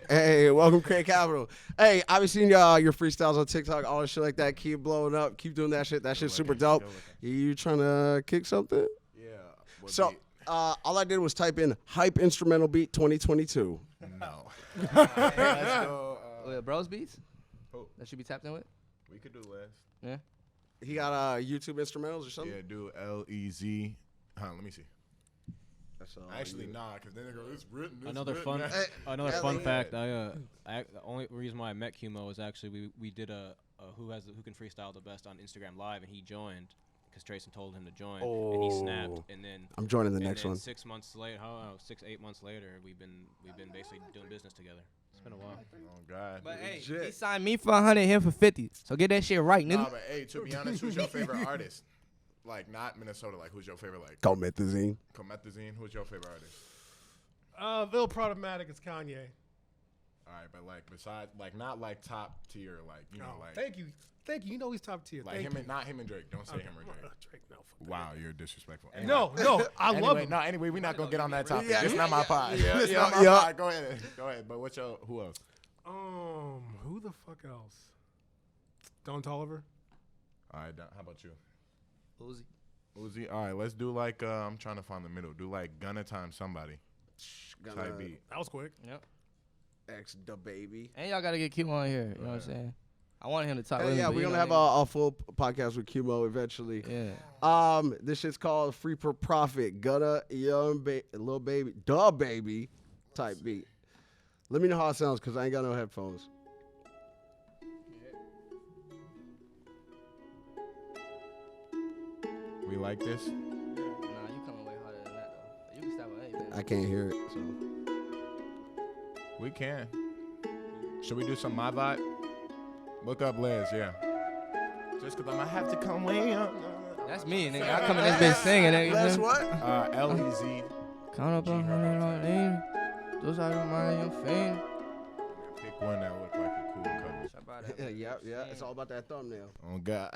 Hey, welcome Craig Capital. Hey, I've been seeing your freestyles on TikTok, all this shit like that. Keep blowing up, keep doing that shit. That shit's super dope. You trying to kick something? Yeah. So, all I did was type in hype instrumental beat 2022. No. Let's go. Bros Beats? Oh. That should be tapped in with? We could do less. Yeah. He got YouTube instrumentals or something? Yeah, do LEZ. Let me see. That's all Actually, nah, because then it goes, it's written. It's Another written. fun fun fact. The only reason why I met Qmoe was actually we did a who can freestyle the best on Instagram Live, and he joined because Treyson told him to join, and he snapped, and then I'm joining the next one. 6 months later, 6-8 months later, we've been basically doing business together. It's been a while. Oh God. But hey, he signed me for 100, him for 50. So get that shit right, nigga. Nah, but hey, to be honest, who's your favorite artist? Like not Minnesota. Like who's your favorite? Like Comethazine. Who's your favorite artist? Lil Problematic is Kanye. All right, but like besides, like not like top tier, like you know, like Thank you. You know he's top tier. like Thank him you. and not him and Drake. Don't say him or Drake. Drake, no. Wow, you're disrespectful. No, I love him. No, anyway, we're not gonna get on that topic. Yeah, It's not my pod. yeah, It's yeah, not my yeah. pod. Go ahead. But who else? Who the fuck else? Don Toliver. All right, how about you? Uzi. All right, let's do like I'm trying to find the middle. Do like Gunna times somebody. Type beat. That was quick. Yep. X the baby. And y'all gotta get Qmoe on here. You know what I'm saying? I wanted him to talk. Yeah, we're gonna have a full podcast with Qmoe eventually. Yeah. This shit's called Free for Profit. Gunna, Young Lil Baby, Da Baby type beat. Let me know how it sounds because I ain't got no headphones. We like this. Nah, you coming way harder than that though. You can stop with anything. I can't hear it. So We can. Should we do some My Vibe? Look up Les, yeah. Just because I might have to come way up. That's me, nigga. I come in this bitch singing, nigga. that's what? LEZ. Count up 100 on in. Those are the money I'm feeling. Pick one that look like a cool cover. Yeah. It's all about that thumbnail. Oh, God.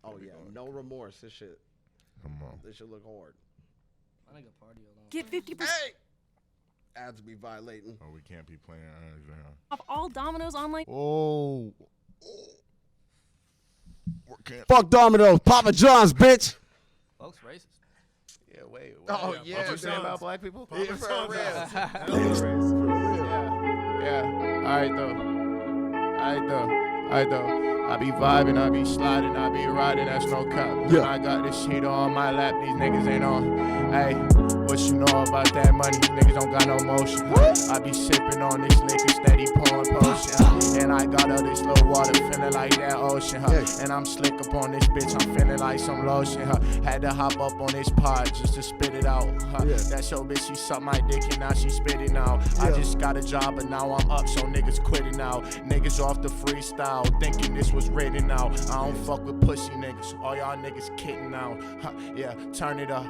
Oh yeah, no remorse. This shit. Come on. This should look hard. I think a party alone. Get 50% Ads be violating. Oh, we can't be playing. off all Domino's online. Oh. Fuck Domino's, Papa John's, bitch. Folks racist. Yeah, wait. Oh yeah, What you saying about black people? Yeah, for real. Yeah. Alright though. I be vibing, I be sliding, I be riding, that's no cap. Yeah. I got this shit on my lap, these niggas ain't on. Hey, what you know about that money? Niggas don't got no motion. I be sipping on this liquor, steady pouring potion. And I got all this little water, feeling like that ocean. And I'm slick up on this bitch, I'm feeling like some lotion. Had to hop up on this pod just to spit it out. That show bitch, she sucked my dick and now she spit it out. I just got a job but now I'm up, so niggas quitting out. Niggas off the freestyle, thinking this was written out. I don't fuck with pussy niggas, all y'all niggas kidding out. Yeah, turn it up,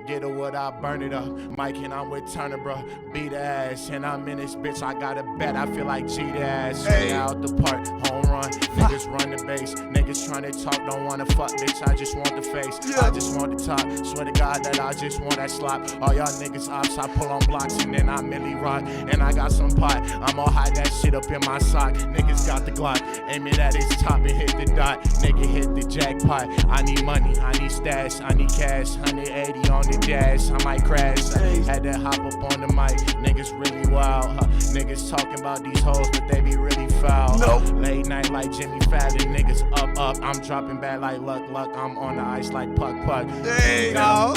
get it what I burn it up. Mike and I'm with Turner, bro, beat ass. And I'm in this bitch, I got a bet, I feel like G the ass. Hey. Out the park, home run, niggas run the base. Niggas trying to talk, don't wanna fuck, bitch, I just want the face. I just want the top, swear to God that I just want that slop. All y'all niggas ops, I pull on blocks and then I milli rock. And I got some pot, I'ma hide that shit up in my sock. Niggas got the Glock, aim it at his top and hit the dot. Nigga hit the jackpot, I need money, I need stash, I need cash. 180 on the dash, I might crash. Had to hop up on the mic, niggas really wild. Niggas talking about these hoes, but they be really foul. Late night like Jimmy Fallon, niggas up. I'm dropping back like luck. I'm on the ice like puck. There you go.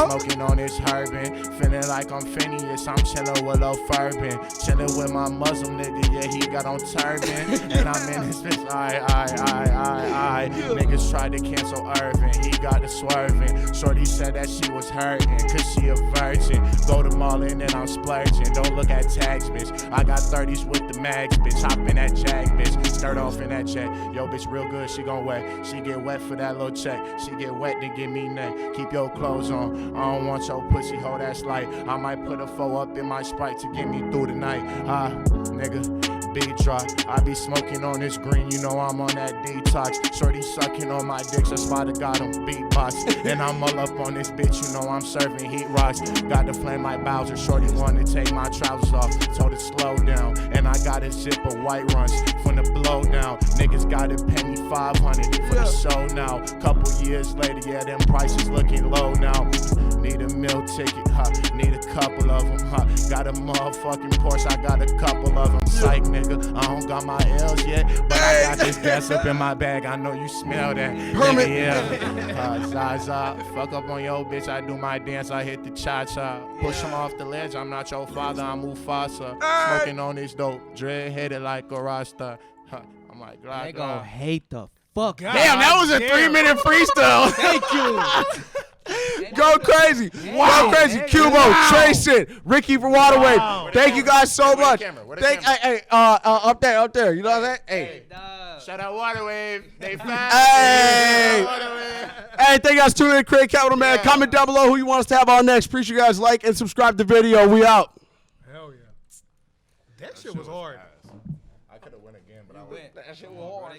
Smoking on this herbin, feeling like I'm Phineas. I'm chilling with Lil Furbin, chilling with my Muslim nigga. Yeah, he got on turban, and I'm in his bitch. Aye. Niggas tried to cancel Irvin, he got the swerving. Shorty said that she was hurting, cause she a virgin. Go to mall and then I'm splurging. Don't look at tags, bitch. I got 30s with the mags, bitch. I in that Jag, bitch. Start off in that jet. Yo, bitch, real good, she gon' wet. She get wet for that little check. She get wet, then give me neck. Keep your clothes on. I don't want your pussy, hold that slight. I might put a foe up in my Sprite to get me through the night. Nigga, big drop. I be smoking on this green, you know I'm on that detox. Shorty sucking on my dick, so spot got him beatbox. And I'm all up on this bitch, you know I'm serving heat rocks. Got the flame like Bowser, shorty wanted to take my trousers off. Told it slow down, and I got a zip of white runs from the blow down. Niggas gotta pay me 500 for the show now. Couple years later, yeah, them prices looking low now. Need a meal ticket, huh? Need a couple of them, huh? Got a motherfucking Porsche, I got a couple of them. Psych, nigga, I don't got my L's yet, but I got this gas up in my bag. I know you smell that. Nigga, yeah. Zaza, fuck up on your bitch. I do my dance, I hit the cha-cha. Push him off the ledge, I'm not your father, I'm Mufasa. Smoking on this dope, dread headed like a Rasta. Huh. I'm like, They gon' hate the fuck. God damn, that was a damn. 3-minute freestyle. Thank you. Go crazy. Go crazy. Qmoe, Treyson, Ricky for Waterwave. Wow. Thank you guys so Where the much. camera? Where the Thank, camera? hey, up there. You know what I'm saying? Hey. Shout out Waterwave. They fine. Hey. Waterwave. Hey, thank you guys for tuning in. Craig Capital, man. Comment down below who you want us to have on next. Appreciate you guys. Like and subscribe to the video. We out. Hell yeah. That shit was hard. I could have went again, but I That shit was hard.